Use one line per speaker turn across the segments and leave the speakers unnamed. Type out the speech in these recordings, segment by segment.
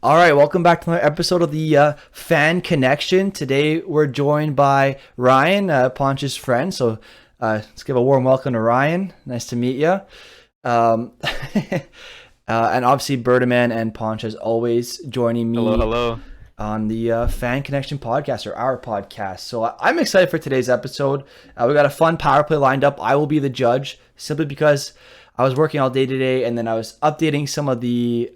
All right, welcome back to another episode of the Fan Connection. Today we're joined by Ryan, Ponch's friend. So let's give a warm welcome to Ryan. Nice to meet you. And obviously Bertaman and Ponch as always joining me
Hello.
on the Fan Connection podcast, or our podcast. So I'm excited for today's episode. We got a fun power play lined up. I will be the judge simply because I was working all day today, and then I was updating some of the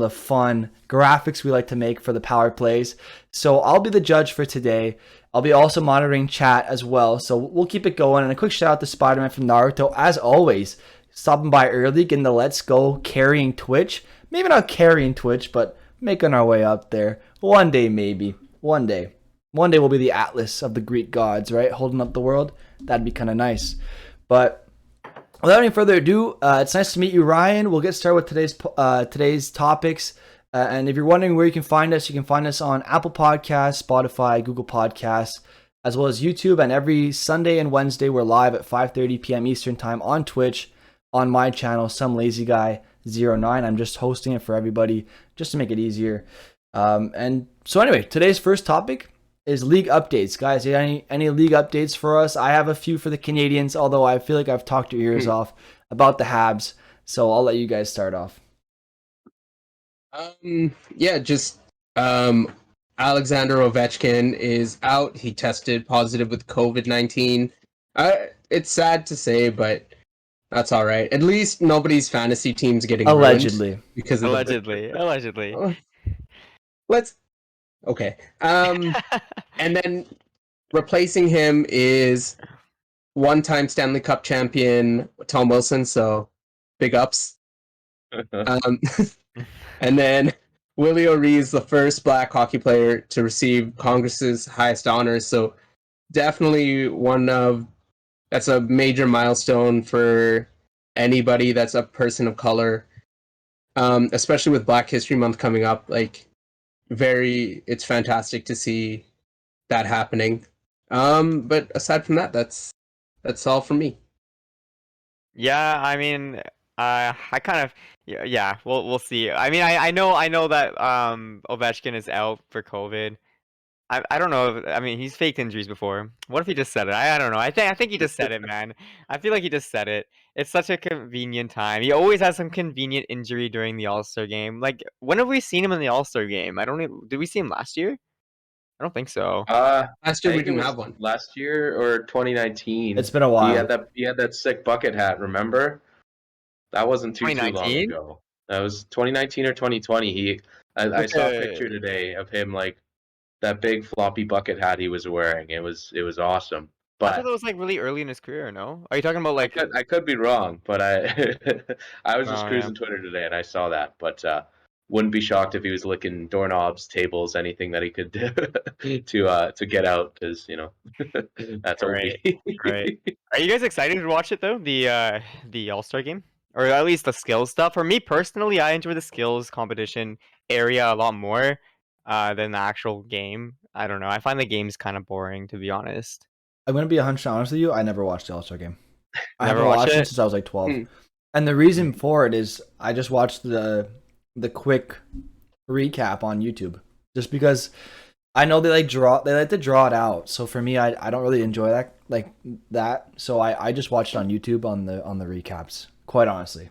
fun graphics we like to make for the power plays. So I'll be the judge for today. I'll be also monitoring chat as well. So we'll keep it going. And a quick shout out to Spider-Man from Naruto, as always, stopping by early, getting the Let's Go, carrying Twitch. Maybe not carrying Twitch, but making our way up there. One day, maybe. One day. One day we'll be the Atlas of the Greek gods, right? Holding up the world. That'd be kind of nice. But without any further ado, it's nice to meet you, Ryan. We'll get started with today's topics. And if you're wondering where you can find us on Apple Podcasts, Spotify, Google Podcasts, as well as YouTube. And every Sunday and Wednesday, we're live at 5:30 p.m. Eastern Time on Twitch on my channel, Some Lazy Guy 09. I'm just hosting it for everybody just to make it easier. And so anyway, today's first topic is league updates. Guys, any league updates for us? I have a few for the Canadians, although I feel like I've talked your ears off about the Habs. So I'll let you guys start off.
Alexander Ovechkin is out. He tested positive with COVID-19. It's sad to say, but that's all right. At least nobody's fantasy team's getting
allegedly
because of
Allegedly.
Okay. And then replacing him is one-time Stanley Cup champion Tom Wilson. So big ups. And then Willie O'Ree's the first black hockey player to receive Congress's highest honors. So definitely that's a major milestone for anybody that's a person of color, especially with Black History Month coming up. It's fantastic to see that happening. But aside from that, that's all for me.
Yeah, I mean, I kind of, yeah. We'll see. I mean, I know that Ovechkin is out for COVID. I don't know. I mean, he's faked injuries before. What if he just said it? I don't know. I think he just said it, man. I feel like he just said it. It's such a convenient time. He always has some convenient injury during the All-Star game. Like, when have we seen him in the All-Star game? I don't know. Did we see him last year? I don't think so.
Last year we didn't have one.
Last year or 2019.
It's been a while.
He had that sick bucket hat, remember? That wasn't too long
2019?
ago. That was 2019 or 2020. I saw a picture today of him, like that big floppy bucket hat he was wearing. It was awesome.
I thought
But
that was like really early in his career, no? Are you talking about like
I could be wrong, but I was just
Oh,
cruising Twitter today and I saw that. But wouldn't be shocked if he was licking doorknobs, tables, anything that he could do to get out, because that's
Right,
OP.
right. Are you guys excited to watch it though? The All-Star game? Or at least the skills stuff? For me personally, I enjoy the skills competition area a lot more than the actual game. I don't know. I find the games kind of boring, to be honest.
I'm going to be 100% honest with you. I never watched the All-Star game. I
Never
haven't
watched
watched
it?
it since I was like 12.
Hmm.
And the reason for it is I just watched the quick recap on YouTube, just because I know they like to draw it out. So for me, I don't really enjoy that. So I just watched it on YouTube on the recaps, quite honestly.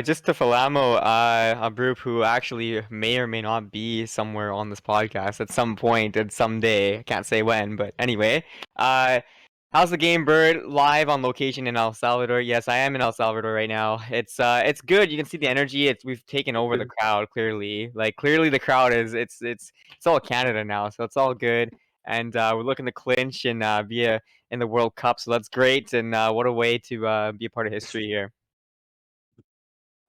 Just to Falamo, a group who actually may or may not be somewhere on this podcast at some point and someday. I can't say when, but anyway. How's the game, Bird? Live on location in El Salvador. Yes, I am in El Salvador right now. It's good. You can see the energy. We've taken over the crowd, clearly. Like, clearly the crowd it's all Canada now, so it's all good. And we're looking to clinch and be in the World Cup, so that's great. And what a way to be a part of history here.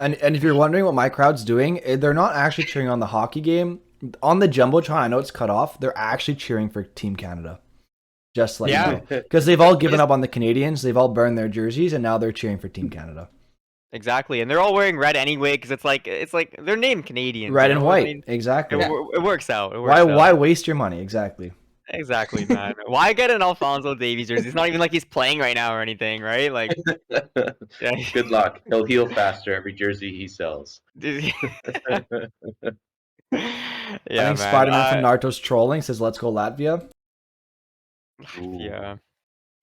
And if you're wondering what my crowd's doing, they're not actually cheering on the hockey game. On the Jumbotron, I know it's cut off. They're actually cheering for Team Canada. Just like
Yeah.
because they've all given up on the Canadians. They've all burned their jerseys, and now they're cheering for Team Canada.
Exactly, and they're all wearing red anyway because it's like they're named Canadians.
Red
you
and
know?
white,
I mean,
exactly.
it works out.
Why waste your money? Exactly.
Exactly, man. Why get an Alphonso Davies jersey? It's not even like he's playing right now or anything, right? Like, yeah.
Good luck. He'll heal faster every jersey he sells.
yeah,
I think
man.
Spider-Man from Naruto's trolling says, "Let's go Latvia."
Yeah.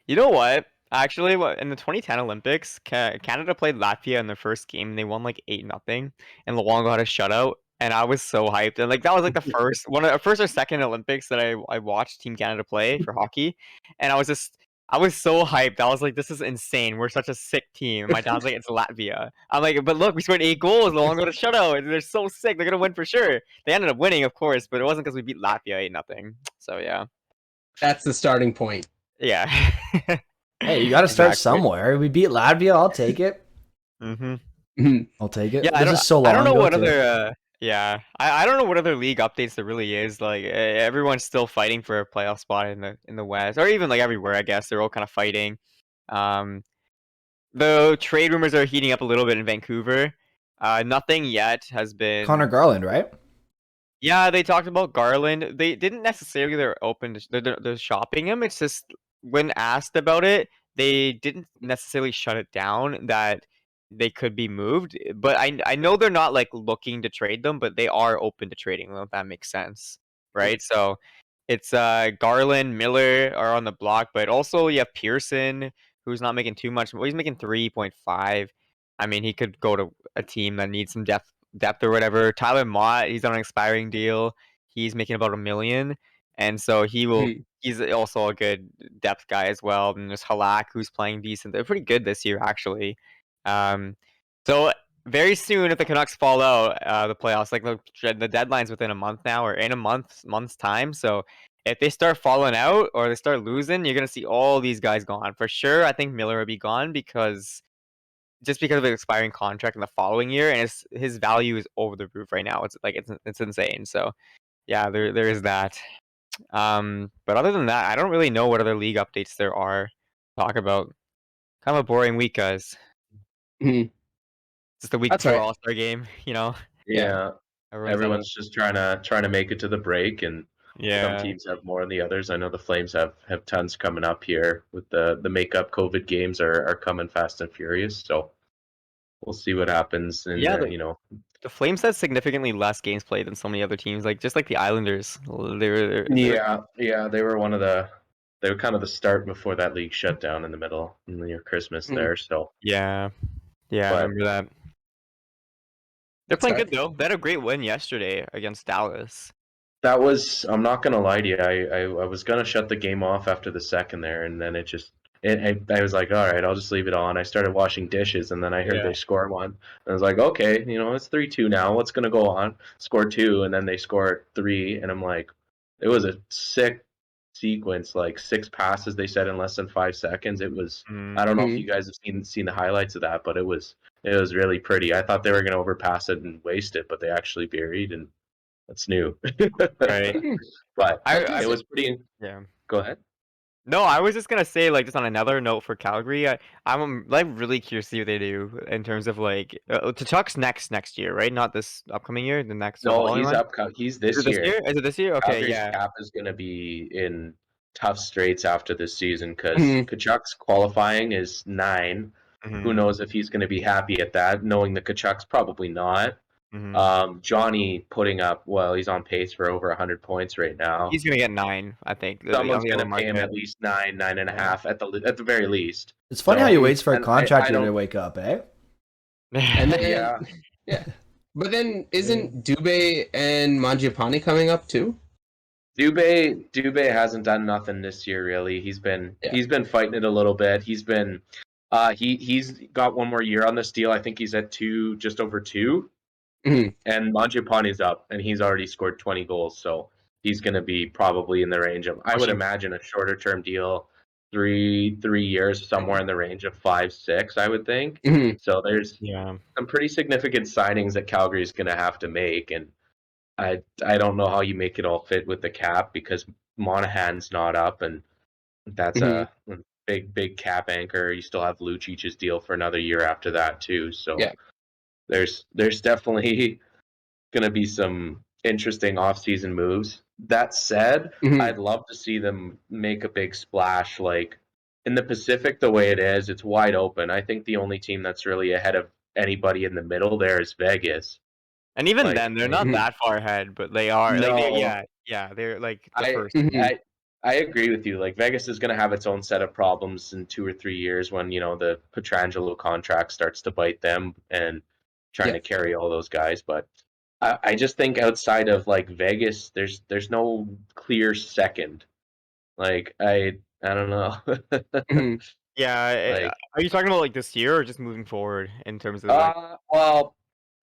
You know what? Actually, in the 2010 Olympics, Canada played Latvia in their first game, and they won like 8-0, and Luongo got a shutout, and I was so hyped. And like that was like the first or second Olympics that I watched Team Canada play for hockey, and I was so hyped. I was like, this is insane. We're such a sick team. And my dad's like, it's Latvia. I'm like, but look, we scored 8 goals. Luongo got a shutout. They're so sick. They're gonna win for sure. They ended up winning, of course, but it wasn't because we beat Latvia 8-0. So yeah.
That's the starting point.
Yeah.
Hey, you got to start
Exactly.
somewhere. We beat Latvia. I'll take it.
Mm-hmm.
I'll take it.
Yeah,
This is so long
I don't know
ago,
what
too.
other. Yeah, I don't know what other league updates there really is. Like everyone's still fighting for a playoff spot in the West, or even like everywhere. I guess they're all kind of fighting. Um, the trade rumors are heating up a little bit in Vancouver. Nothing yet has been.
Connor Garland, right?
Yeah, they talked about Garland. They didn't necessarily they're open to they're shopping him. It's just when asked about it, they didn't necessarily shut it down that they could be moved. But I know they're not like looking to trade them, but they are open to trading them, if that makes sense. Right? So it's Garland, Miller are on the block, but also you have Pearson, who's not making too much. Well, he's making 3.5. I mean, he could go to a team that needs some depth or whatever. Tyler Mott, he's on an expiring deal. He's making about $1 million, and so he's also a good depth guy as well. And there's Halak, who's playing decent. They're pretty good this year, actually. So very soon, if the Canucks fall out, the playoffs, like the deadline's within a month now, or in a month's time. So if they start falling out or they start losing, you're gonna see all these guys gone for sure. I think Miller will be gone because of his expiring contract in the following year, and his value is over the roof right now. It's like it's insane. So yeah, there is that. But other than that, I don't really know what other league updates there are to talk about. Kind of a boring week, guys.
Mhm.
Just a week
That's
before
right.
All-Star game, you know.
Yeah.
Everyone's
Everyone's just trying to make it to the break, and some
yeah.
teams have more than the others. I know the Flames have tons coming up here with the makeup COVID games are coming fast and furious. So we'll see what happens. And
Yeah, the Flames had significantly less games played than so many other teams, like just like the Islanders.
yeah, they were they were kind of the start before that league shut down in the middle near Christmas
Mhm.
there. So,
Yeah, I
but
remember that. They're
That's
playing
fair.
good though. They had a great win yesterday against Dallas.
that was, I'm not gonna lie to you, I was gonna shut the game off after the second there, and then I was like, all right, I'll just leave it on. I started washing dishes, and then I heard
Yeah.
they score one, and I was like, okay, it's 3-2 now. What's gonna go on? Score two, and then they score three, and I'm like, it was a sick sequence, like 6 passes they said in less than 5 seconds. It was,
Mm.
I don't know if
Mhm.
you guys have seen the highlights of that, but it was really pretty. I thought they were gonna overpass it and waste it, but they actually buried, and that's new.
Right.
But
That
I
it
is
was pretty.
yeah.
Go ahead.
No, I was just gonna say, like, just on another note for Calgary, I'm like really curious to see what they do in terms of like Tkachuk's next year, right? Not this upcoming year, the
No,
following
he's
one.
upcoming. He's
Is it
this
this
year.
year? Is it this year? Okay,
Calgary's
yeah.
cap is going to be in tough straits after this season because
Mhm.
Kachuk's qualifying is 9. Who
Mm-hmm.
knows if he's going to be happy at that? Knowing that Kachuk's probably not.
Mm-hmm.
Johnny putting up. Well, he's on pace for over 100 points right now.
He's gonna get 9, I think.
Someone's
On the
going
other
to pay him
market.
at least 9, nine and a
Yeah.
half at the very least.
It's funny how he waits for a
And I
contractor to
don't.
wake up, eh?
And then
Yeah.
yeah. But then isn't Dubé and Mangiapane coming up too?
Dubé hasn't done nothing this year really. He's been
Yeah.
he's been fighting it a little bit. He's been he's got one more year on this deal. I think he's at just over 2.
Mhm.
And Mangiapane's up, and he's already scored 20 goals. So he's going to be probably in the range of, I would imagine, a shorter term deal, 3 years, somewhere in the range of 5-6. I would think.
Mhm.
So there's
Yeah.
some pretty significant signings that Calgary's going to have to make, and I don't know how you make it all fit with the cap because Monahan's not up, and that's
Mhm.
a big cap anchor. You still have Lucic's deal for another year after that too. So
Yeah.
there's definitely going to be some interesting off-season moves. That said,
Mhm.
I'd love to see them make a big splash. Like in the Pacific, the way it is, it's wide open. I think the only team that's really ahead of anybody in the middle there is Vegas.
And even
Like,
then, they're not
Mhm.
that far ahead, but they are like they
no,
they're like the
I
first.
Mhm.
I I agree with you. Like Vegas is going to have its own set of problems in 2 or 3 years when the Petrangelo contract starts to bite them and trying
Yeah.
to carry all those guys. But I just think outside of like Vegas, there's no clear second. Like I don't know.
Mhm.
Yeah,
Like
are you talking about like this year or just moving forward in terms of like
well,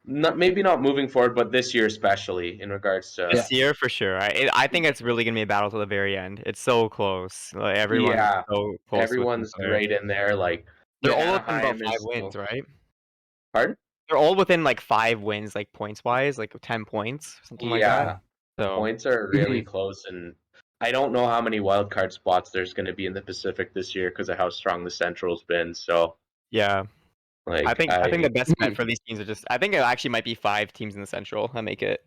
maybe not moving forward, but this year especially in regards to
this year for sure? I think it's really gonna be a battle to the very end. It's so close. Like everyone's
yeah,
so close with each
everyone's
other.
right in there. Like
They're all within about
Anaheim
5
is
wins, right?
pardon?
They're all within like 5 wins, like points wise, like 10 points, something like that.
Yeah, the
So
points are really
Mhm.
close, and I don't know how many wild card spots there's going to be in the Pacific this year because of how strong the Central's been. So,
yeah.
like,
I think the best bet
Mhm.
for these teams are just I think it actually might be 5 teams in the Central that make it.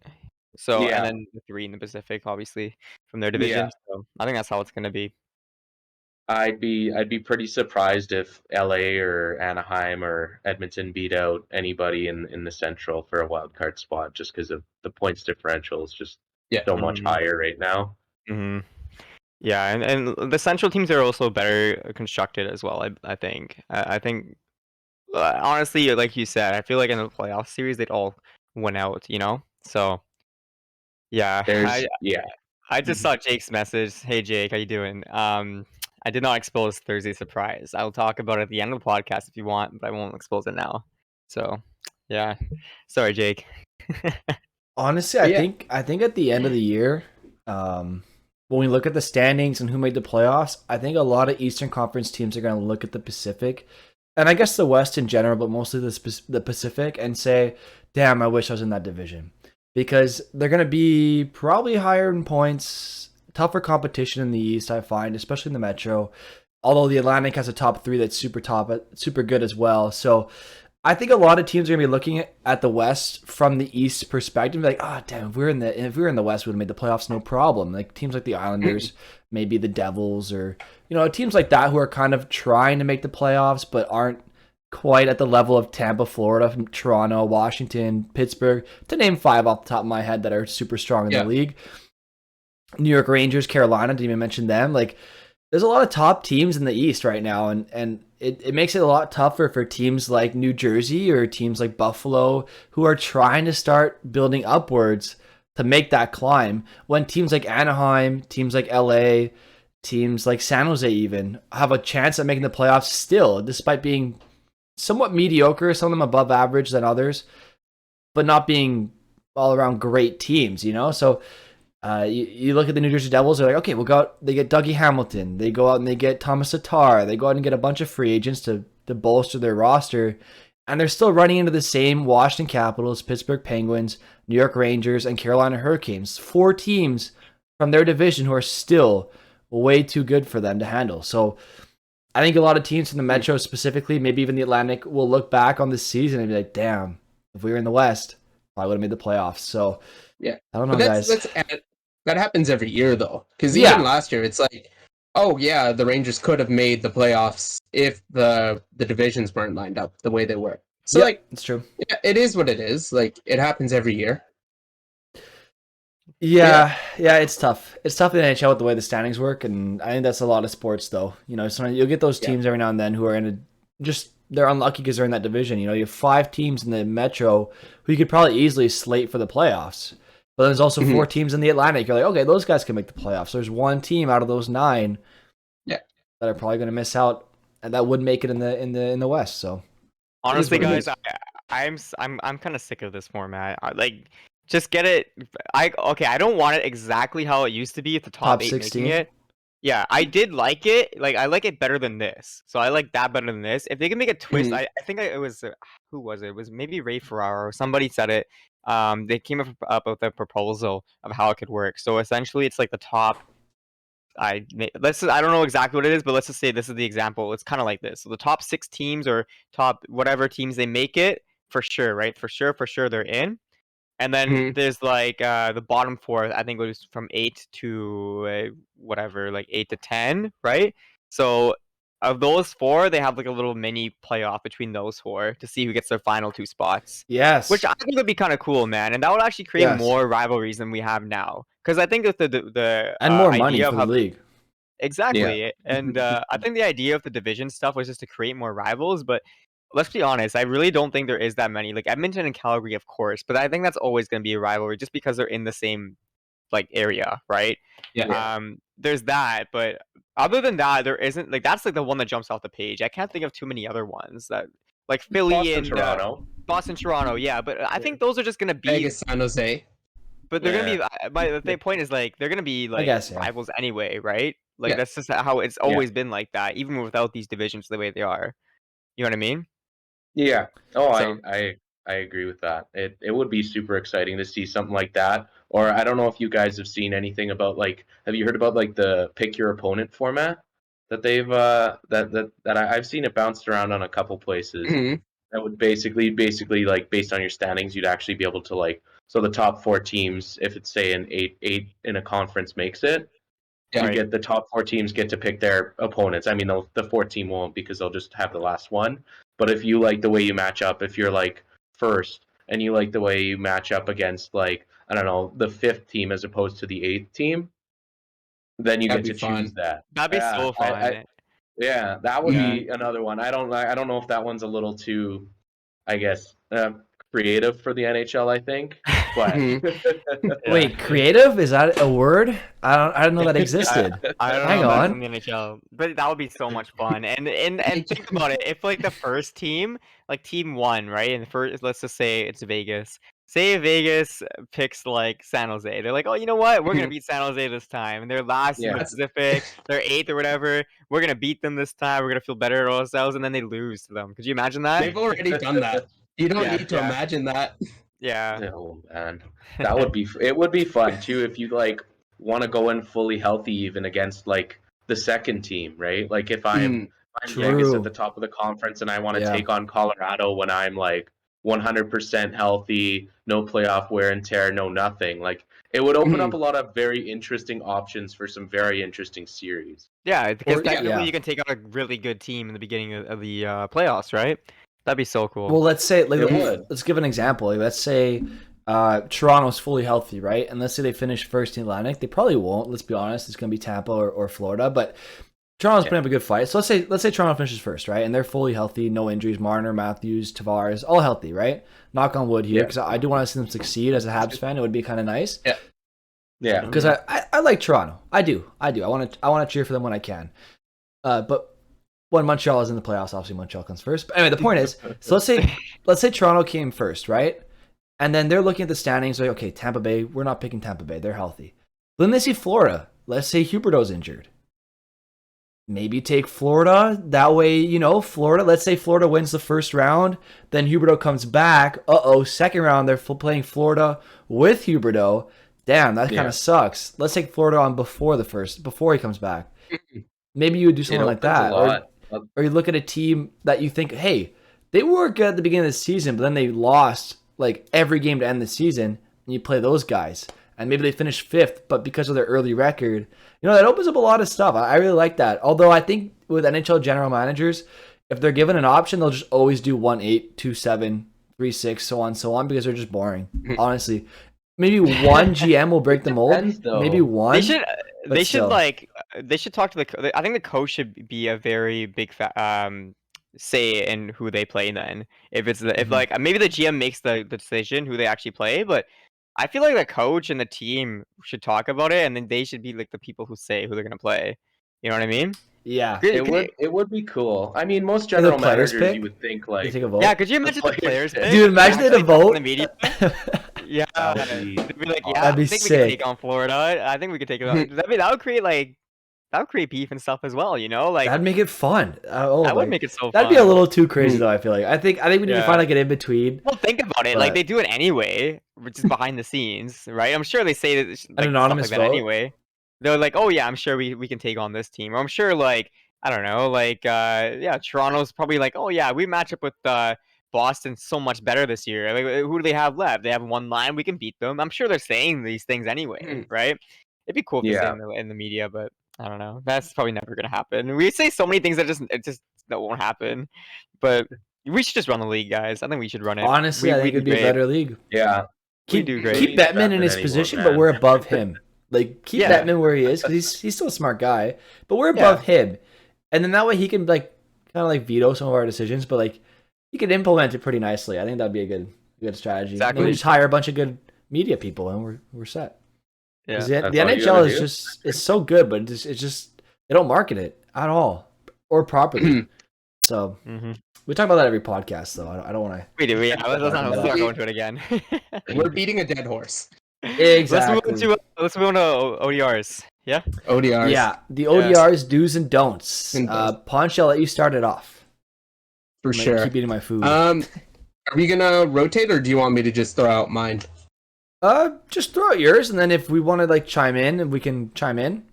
So and
yeah,
then the 3 in the Pacific, obviously, from their
yeah,
division. So I think that's how it's gonna be.
I'd be pretty surprised if LA or Anaheim or Edmonton beat out anybody in the Central for a wild card spot just because of the points differential is just
Yeah.
so much higher right now.
Mhm. Yeah, and the Central teams are also better constructed as well. I think. I think honestly, like you said, I feel like in the playoff series they'd all win out. You know. So yeah,
There's yeah.
I just
Mhm.
saw Jake's message. Hey Jake, how you doing? I did not expose Thursday surprise. I'll talk about it at the end of the podcast if you want, but I won't expose it now. So yeah, sorry Jake.
Honestly,
But yeah.
I think at the end of the year, when we look at the standings and who made the playoffs, I think a lot of Eastern Conference teams are going to look at the Pacific, and I guess the West in general, but mostly the Pacific, and say, "Damn, I wish I was in that division," because they're going to be probably higher in points, tougher competition in the East. I find, especially in the Metro. Although the Atlantic has a top three that's super good as well. So I think a lot of teams are gonna be looking at the West from the East perspective, like, oh damn, if we were in the West, we would have made the playoffs no problem. Like teams like the Islanders, maybe the Devils, or teams like that who are kind of trying to make the playoffs but aren't quite at the level of Tampa, Florida, Toronto, Washington, Pittsburgh, to name five off the top of my head that are super strong in the
Yeah.
league. New York Rangers, Carolina, didn't even mention them. Like there's a lot of top teams in the East right now, and it makes it a lot tougher for teams like New Jersey or teams like Buffalo who are trying to start building upwards to make that climb when teams like Anaheim, teams like LA, teams like San Jose even have a chance at making the playoffs still, despite being somewhat mediocre, some of them above average than others, but not being all around great teams, So you look at the New Jersey Devils, they're like, okay, they get Dougie Hamilton. They go out and they get Thomas Tatar. They go out and get a bunch of free agents to bolster their roster. And they're still running into the same Washington Capitals, Pittsburgh Penguins, New York Rangers, and Carolina Hurricanes. 4 teams from their division who are still way too good for them to handle. So I think a lot of teams from the Metro specifically, maybe even the Atlantic, will look back on this season and be like, damn, if we were in the West, I would have made the playoffs. So
Yeah.
I don't know,
But
guys.
that happens every year though. Because even
Yeah,
last year it's like, oh yeah, the Rangers could have made the playoffs if the divisions weren't lined up the way they were. So
yep,
like,
it's true.
yeah, it is what it is. Like it happens every year.
Yeah, yeah, it's tough. It's tough in the NHL with the way the standings work, and I think that's a lot of sports, though. Sometimes you'll get those
Yeah.
teams every now and then who are they're unlucky because they're in that division. You have 5 teams in the Metro who you could probably easily slate for the playoffs, but there's also 4
Mhm.
teams in the Atlantic. You're like, okay, those guys can make the playoffs. There's one team out of those 9
Yeah.
that are probably going to miss out, and that would make it in the West. So
Honestly,
what it
guys,
is.
I'm kind of sick of this format. Like, just get it. I don't want it exactly how it used to be at the top
Top
8 making
16?
it. Yeah, I did like it. Like, I like it better than this. So I like that better than this. If they can make a twist,
Mhm.
I think it was who was it? It was maybe Ray Ferraro or somebody said it. They came up with a proposal of how it could work. So essentially, it's like the top. I don't know exactly what it is, but let's just say this is the example. It's kind of like this. So the top 6 teams or top whatever teams they make it for sure, right? For sure they're in. And then
Mhm.
there's like the bottom four. I think it was from 8 to whatever, like 8 to 10, right? So of those four, they have like a little mini playoff between those four to see who gets their final 2 spots. Which
Yes.
I think would be kind of cool, man, and that would actually create
Yes.
more rivalries than we have now. Because I think that the
And more money
idea
for
of
the
how
league.
exactly, and I think the idea of the division stuff was just to create more rivals. But let's be honest, I really don't think there is that many. Like Edmonton and Calgary, of course, but I think that's always going to be a rivalry just because they're in the same like area, right?
Yeah.
There's that, but other than that, there isn't like that's like the one that jumps off the page. I can't think of too many other ones that like Philly
Boston,
and
Toronto.
Boston, Toronto, yeah, but I think those are just gonna be.
Vegas, San Jose.
But they're gonna
Yeah.
be. The point is like they're gonna be like
guess, yeah.
rivals anyway, right? Like
Yeah.
that's just how it's always been like that, even without these divisions the way they are. You know what I mean?
Yeah. Oh,
So
I agree with that. It would be super exciting to see something like that. Or I don't know if you guys have seen anything about like have you heard about like the pick your opponent format that they've I've seen it bounced around on a couple places.
Mhm.
That would basically like based on your standings, you'd actually be able to like so the top 4 teams, if it's say an eight in a conference makes it,
Yeah.
you
Right.
get the top 4 teams get to pick their opponents. I mean, the 4th team won't because they'll just have the last one. But if you like the way you match up, if you're like first and you like the way you match up against like I don't know the 5th team as opposed to the 8th team, then you
That'd
get
be
to choose
fun.
that.
that'd be
Yeah,
so fun.
yeah, that would
Yeah.
be another one. I don't know if that one's a little too, I guess, creative for the NHL. I think, but
Mhm.
Yeah.
Wait, creative? Is that a word? I don't know that
I,
existed.
I don't
Hang
know if that's
on.
in the NHL, but that would be so much fun. And think about it. If like the first team, like team one, right? And the first, let's just say it's Vegas. Say Vegas picks like San Jose. They're like, oh, you know what? We're gonna beat San Jose this time. And they're last in the
yeah,
Pacific. They're 8th or whatever. We're gonna beat them this time. We're gonna feel better about ourselves. And then they lose to them. Could you imagine that?
They've already done that. You don't
Yeah,
need to
yeah,
imagine that.
yeah.
oh man, that would be it. Would be fun too if you like want to go in fully healthy even against like the 2nd team, right? Like if
Mm.
I'm Vegas at
True.
the top of the conference and I want to
Yeah.
take on Colorado when I'm like 100% healthy, no playoff wear and tear, no nothing. Like it would open up a lot of very interesting options for some very interesting series.
Yeah, because
Or
technically
yeah.
you can take on a really good team in the beginning of the playoffs, right? That'd be so cool.
Well, let's say like
It would.
let's give an example. Like, let's say Toronto's fully healthy, right? And let's say they finish first in the Atlantic. They probably won't. Let's be honest. It's going to be Tampa or Florida, but Toronto's putting up a good fight. So let's say Toronto finishes first, right? And they're fully healthy, no injuries. Marner, Matthews, Tavares, all healthy, right? Knock on wood here,
Yeah.
because I do want to see them succeed. As a Habs fan, it would be kind of nice.
Yeah.
Because I like Toronto. I do. I want to cheer for them when I can. But when Montreal is in the playoffs, obviously Montreal comes first. But anyway, the point is, so let's say Toronto came first, right? And then they're looking at the standings, like, okay, Tampa Bay, we're not picking Tampa Bay. They're healthy. Then they see Florida. Let's say Huberdeau's injured. Maybe take Florida. That way, Florida. Let's say Florida wins the first round. Then Huberdeau comes back. Second round, they're playing Florida with Huberdeau. Damn, that kind of sucks. Let's take Florida on before he comes back. Maybe you would do something like that. Or you look at a team that you think, hey, they were good at the beginning of the season, but then they lost like every game to end the season, and you play those guys. And maybe they finish 5th, but because of their early record, that opens up a lot of stuff. I really like that. Although I think with NHL general managers, if they're given an option, they'll just always do 1-8, 2-7, 3-6, so on, because they're just boring. Honestly. Maybe one GM will break the mold.
Depends, though.
Maybe one.
They should
still.
they should talk to I think the coach should be a very big say in who they play then. If like maybe the GM makes the decision who they actually play, but I feel like the coach and the team should talk about it, and then they should be like the people who say who they're gonna play. You know what I mean?
Yeah.
It would be cool. I mean, most
the
general
players
managers
pick?
you would think
You
like
take a vote?
Yeah, could you imagine the
players
players
pick.
pick?
Dude, imagine they had a
Actually talk
vote.
in the media. Yeah,
That would be-
they'd be like, yeah,
That'd be
I think we
sick.
can take on Florida. I think we could take it on. That would create beef and stuff as well, Like
That'd make it fun.
that would make it so
That'd
fun.
be a little too crazy, though. I feel like. I think we need to
Yeah.
find like an in between.
Well, think about it.
But-
Like they do it anyway, which is behind the scenes, right? I'm sure they say that like,
anonymous
stuff like that
vote?
anyway. They're like, oh yeah, I'm sure we can take on this team. Or I'm sure like I don't know, like yeah, Toronto's probably like, oh yeah, we match up with Boston so much better this year. Like, who do they have left? They have one line. We can beat them. I'm sure they're saying these things anyway, right? It'd be cool if they say
Yeah.
in the media, but I don't know. That's probably never gonna happen. We say so many things that that won't happen. But we should just run the league, guys. I think we should run it.
Honestly, I think
we
it'd
do
be a
great.
better league.
Yeah.
Keep
do great.
keep Bettman in his
anymore,
position,
man.
but we're above him. Like keep
Yeah.
Bettman where he is because he's still a smart guy, but we're above him, and then that way he can like kind of like veto some of our decisions, but like he can implement it pretty nicely. I think that'd be a good strategy.
Exactly.
Then we just hire a bunch of good media people and we're set.
Yeah.
'Cause the
That's all you
NHL
gotta
is
do.
it's so good, but it's just they don't market it at all or properly. So we talk about that every podcast, though. I don't want to.
We do. Yeah. Let's not go into it again.
We're beating a dead horse.
Exactly.
Let's move on to ODRs. Yeah.
ODRs.
Yeah, the ODRs do's and don'ts.
And don'ts.
Ponch, I'll let you start it off.
For
I'm gonna
sure.
Keep eating my food.
Are we gonna rotate, or do you want me to just throw out mine?
Just throw out yours, and then if we want to like chime in, we can chime in.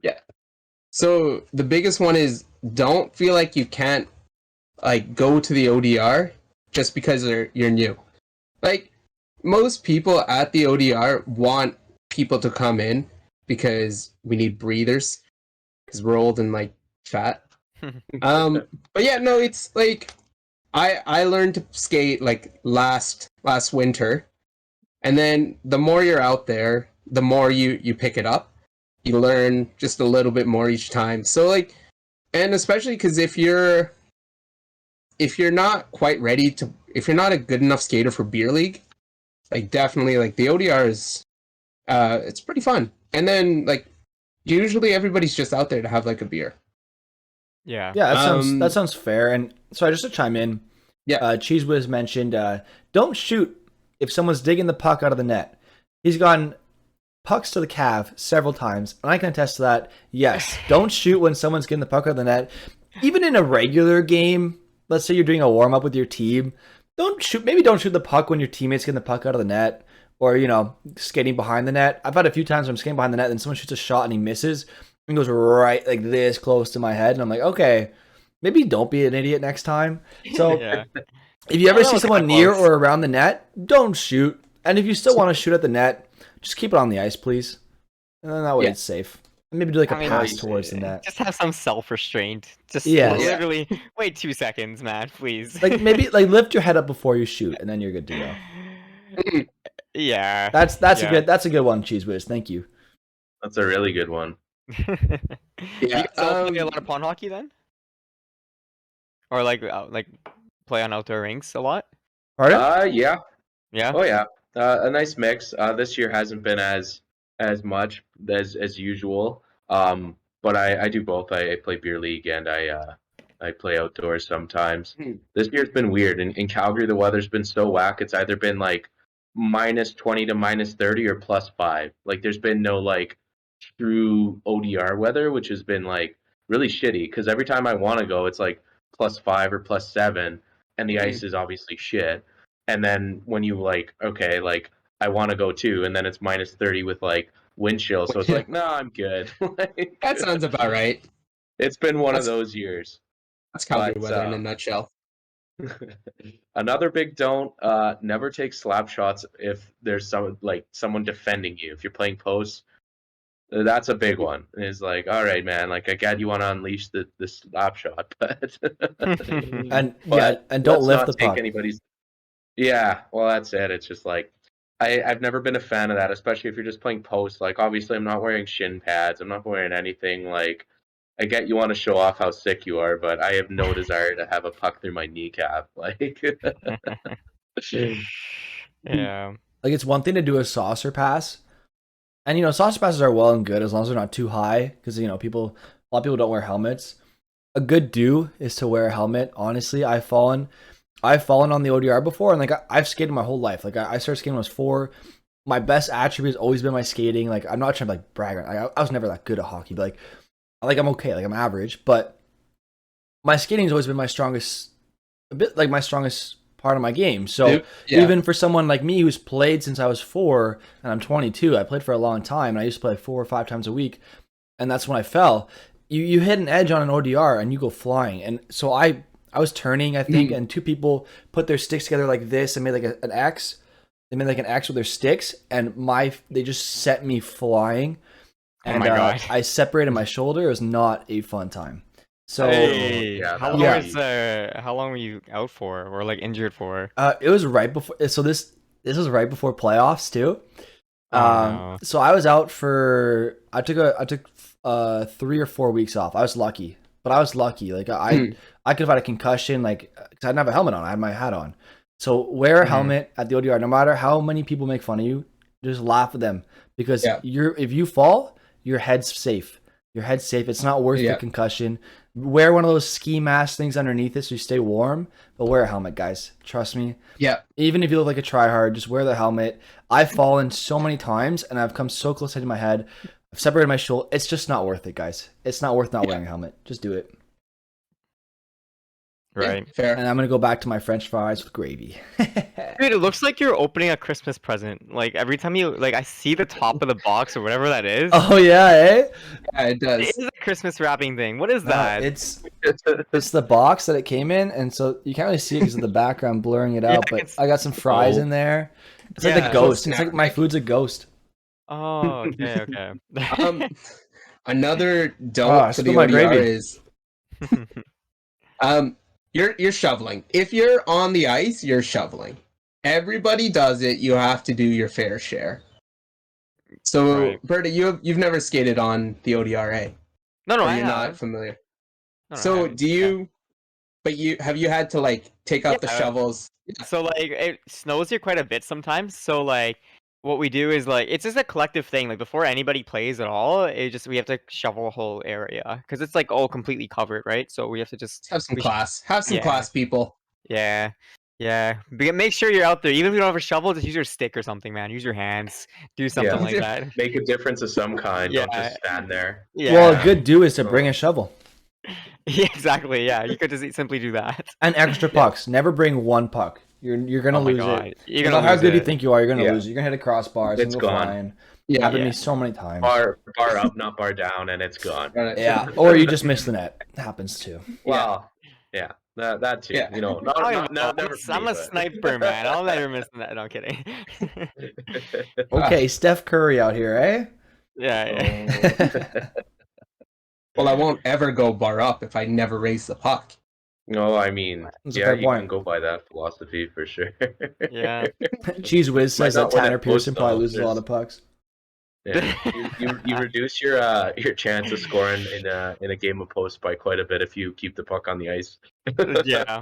Yeah. So the biggest one is don't feel like you can't like go to the ODR just because you're new. Like most people at the ODR want people to come in because we need breathers because we're old and like fat. But yeah, no, it's like I learned to skate like last winter, and then the more you're out there, the more you pick it up. You learn just a little bit more each time. So like, and especially because if you're not quite ready to, if you're not a good enough skater for beer league, like definitely like the ODR is, it's pretty fun. And then like usually everybody's just out there to have like a beer.
Yeah.
Yeah, that sounds fair. And sorry, just to chime in.
Yeah.
Cheese Whiz mentioned don't shoot if someone's digging the puck out of the net. He's gone pucks to the calf several times, and I can attest to that. Yes, don't shoot when someone's getting the puck out of the net. Even in a regular game, let's say you're doing a warm up with your team, don't shoot the puck when your teammate's getting the puck out of the net, or skating behind the net. I've had a few times where I'm skating behind the net and someone shoots a shot and he misses and goes right like this close to my head, and I'm like, okay, maybe don't be an idiot next time. So if you ever see someone near or around the net, don't shoot. And if you still want to shoot at the net, just keep it on the ice, please. And then that way it's safe. And maybe do like a pass towards the net.
Just have some self-restraint. Just
Yes.
literally wait 2 seconds, man, please.
Like maybe like lift your head up before you shoot, and then you're good to go.
Yeah.
That's a good one, Cheese Whiz. Thank you.
That's a really good one.
You guys all play a lot of pond hockey then? Or like play on outdoor rinks a lot?
Pardon?
Yeah.
Yeah.
Oh yeah. A nice mix. This year hasn't been as much as usual. But I do both. I play beer league and I play outdoors sometimes. This year's been weird. In Calgary, the weather's been so whack. It's either been like -20 to -30 or +5. Like there's been no like true ODR weather, which has been like really shitty. Because every time I want to go, it's like +5 or +7, and the ice is obviously shit. And then when you like, okay, like I want to go too, and then it's -30 with like wind chill, so it's like, no, I'm good. Like,
That sounds about right.
it's been one of those years.
That's Calgary
But,
weather in a nutshell.
Another big don't, never take slap shots if there's someone defending you. If you're playing post, that's a big one. It's like, all right, man, like I get you want to unleash the slap shot, but
And
But
and don't
let's
lift
not
the
take
puck.
anybody's. Yeah, well, that's it. It's just like I've never been a fan of that, especially if you're just playing post. Like, obviously, I'm not wearing shin pads. I'm not wearing anything. Like, I get you want to show off how sick you are, but I have no desire to have a puck through my kneecap. Like,
Yeah.
Like it's one thing to do a saucer pass, and saucer passes are well and good as long as they're not too high, because a lot of people don't wear helmets. A good do is to wear a helmet. Honestly, I've fallen on the ODR before, and like I've skated my whole life. Like I started skating when I was 4. My best attribute has always been my skating. Like I'm not trying to like brag. I was never that good at hockey, but like I'm okay. Like I'm average, but my skating has always been my strongest part of my game. So even for someone like me who's played since I was 4 and I'm 22, I played for a long time, and I used to play 4 or 5 times a week, and that's when I fell. You hit an edge on an ODR and you go flying, and so I I was turning, I think, and two people put their sticks together like this and made like an X. They made like an X with their sticks, and they just set me flying. And
Oh my god.
I separated my shoulder. It was not a fun time. So
Hey,
yeah,
how
that
long
would
was how long were you out for, or like injured for?
it was right before. So this was right before playoffs too.
Oh, no.
So I was out for. I took 3 or 4 weeks off. I was lucky, but I was lucky. Like I could have had a concussion, like because I didn't have a helmet on. I had my hat on. So wear a helmet at the ODR. No matter how many people make fun of you, just laugh at them because if you fall, your head's safe. Your head's safe. It's not worth the concussion. Wear one of those ski mask things underneath it so you stay warm. But wear a helmet, guys. Trust me.
Yeah.
Even if you look like a tryhard, just wear the helmet. I've fallen so many times and I've come so close to hitting my head. I've separated my shoulder. It's just not worth it, guys. It's not worth not wearing a helmet. Just do it.
Right.
Yeah, fair.
And I'm gonna go back to my French fries with gravy.
Dude, it looks like you're opening a Christmas present. Like every time I see the top of the box or whatever that is.
Oh yeah, eh?
Yeah, it does.
It is a Christmas wrapping thing. What is that?
It's the box that it came in, and so you can't really see it because of the background blurring it out. But I got some fries in there. It's like the ghost. It's like my food's a ghost.
Oh, okay, okay.
Another don't for the ODR is you're shoveling. If you're on the ice, you're shoveling. Everybody does it. You have to do your fair share. So, Berta, you've never skated on the ODRA.
No,
I you're not familiar.
No,
so do you? But have you had to like take out the shovels?
So like it snows here quite a bit sometimes. So like what we do is like it's just a collective thing. Like before anybody plays at all, we have to shovel a whole area because it's like all completely covered, right? So we have to just
have some class. Have some class, people.
Yeah. Yeah, but make sure you're out there. Even if you don't have a shovel, just use your stick or something, man. Use your hands. Do something like that.
Make a difference of some kind. Don't just stand there.
Yeah. Well, a good do is to bring a shovel.
Yeah, exactly. Yeah, you could just simply do that.
And extra pucks. Never bring one puck. You're gonna lose it. You're gonna how good you think you are. You're gonna lose it. You're gonna hit a crossbar. It's gonna go flying. Yeah, happened to me so many times.
Bar up, not bar down, and it's gone.
Yeah, or you just miss the net. It happens too.
Well, yeah. That too, you know.
I'm a sniper, man. I'll never miss that. No, I'm kidding.
Okay, Steph Curry out here, eh?
Yeah.
Well, I won't ever go bar up if I never raise the puck.
No, I mean, you can go by that philosophy for sure.
Yeah.
Cheese Whiz says that Tanner Pearson probably loses a lot of pucks.
Yeah, you reduce your chance of scoring in a game of post by quite a bit if you keep the puck on the ice.
Yeah,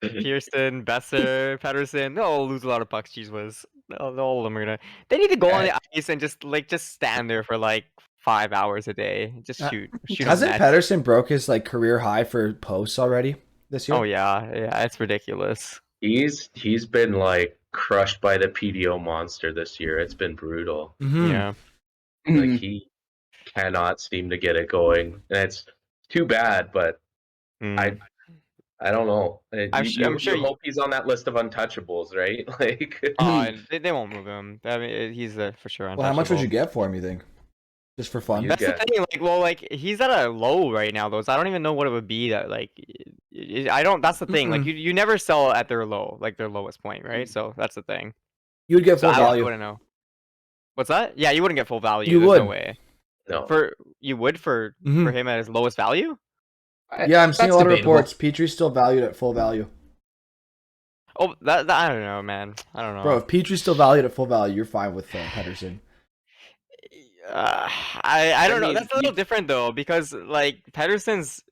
Pearson, Besser, Pedersen, they'll all lose a lot of pucks. Cheese Whiz, all of them are gonna. They need to go on the ice and just stand there for like 5 hours a day, just shoot.
Hasn't Pedersen broke his like career high for posts already this year?
Oh yeah, it's ridiculous.
He's been like crushed by the PDO monster this year. It's been brutal.
Mm-hmm.
Yeah.
Like he cannot seem to get it going, and it's too bad. But I don't know. I'm sure you hope he's on that list of untouchables, right? Like,
they won't move him. I mean, he's for sure untouchable.
Well, how much would you get for him? You think? Just for fun?
That's the thing. Like, he's at a low right now, though. So I don't even know what it would be that I don't. That's the thing. Like, you never sell at their low, like their lowest point, right? So that's the thing.
You would get full value.
I wouldn't know. What's that? Yeah, you wouldn't get full value.
You would.
No way.
No.
You would for him at his lowest value?
Yeah, I'm seeing a lot of reports. Petrie's still valued at full value.
Oh, that I don't know, man. I don't know.
Bro, if Petrie's still valued at full value, you're fine with Pedersen.
I don't know. That's a little different though, because like Pedersen's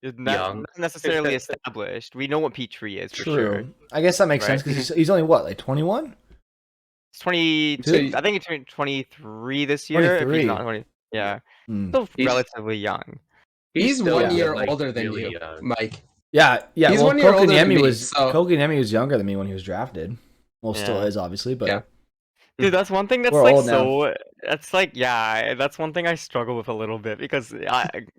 not necessarily established. We know what Petrie is for sure.
I guess that makes sense because he's only what, like 21?
It's 22. I think he turned 23 this year.
23.
If he's not 20. Yeah. Still relatively young.
He's 1 year older than you, Mike.
Yeah.
He's 1 year older than me.
Kotkaniemi was younger than me when he was drafted. Well, still is obviously, but
yeah.
Dude, that's one thing that's like so. That's like that's one thing I struggle with a little bit because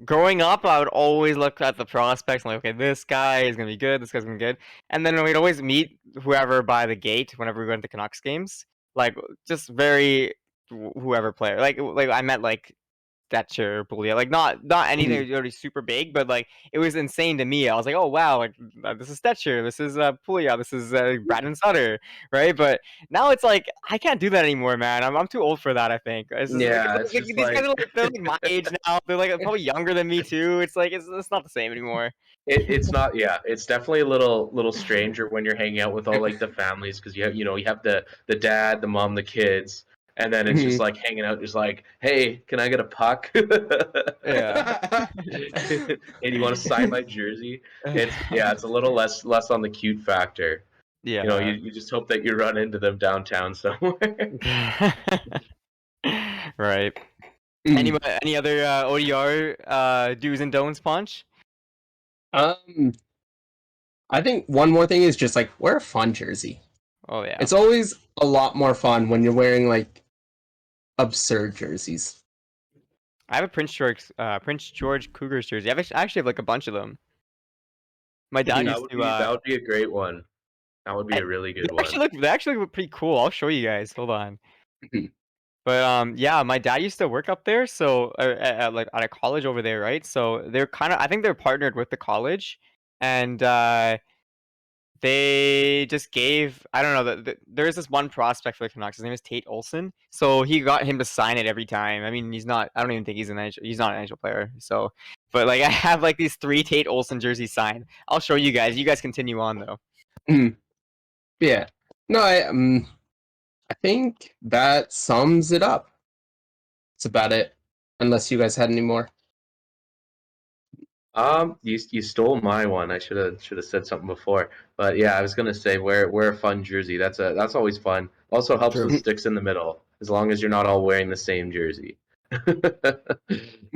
growing up, I would always look at the prospects and like, okay, this guy is gonna be good, this guy's gonna be good, and then we'd always meet whoever by the gate whenever we went to Canucks games, like just very whoever player. Like I met like stature Puglia. Like not anything really super big, but like it was insane to me. I was like, oh wow, like this is Stetcher, this is Puglia, this is Brandon Sutter, right? But now it's like I can't do that anymore, man. I'm too old for that. I think it's just,
Yeah, it's just
these
like
guys are like they're like my age now. They're like probably younger than me too. It's like it's not the same anymore.
it's not. Yeah, it's definitely a little stranger when you're hanging out with all like the families because you have the dad, the mom, the kids, and then it's just like hanging out, just like, hey, can I get a puck?
Yeah.
And you want to sign my jersey? It's a little less on the cute factor.
Yeah.
You know, you just hope that you run into them downtown somewhere.
Right. Any other ODR do's and don'ts, Punch?
I think one more thing is just like wear a fun jersey.
Oh yeah.
It's always a lot more fun when you're wearing like absurd jerseys.
I have a Prince George Cougars jersey. I actually have like a bunch of them. My dad used to.
That would be a great one. That would be a really good one.
They actually look pretty cool. I'll show you guys. Hold on. But yeah, my dad used to work up there, so like at a college over there, right? So they're I think they're partnered with the college, and they just gave, I don't know, there's this one prospect for the Canucks. His name is Tate Olson. So he got him to sign it every time. I mean, I don't even think he's not an NHL player. So, but like I have like these 3 Tate Olson jerseys signed. I'll show you guys. You guys continue on though.
Yeah. No, I think that sums it up. That's about it. Unless you guys had any more.
You stole my one. I should have said something before. But yeah, I was gonna say wear a fun jersey. That's always fun. Also helps with sticks in the middle, as long as you're not all wearing the same jersey.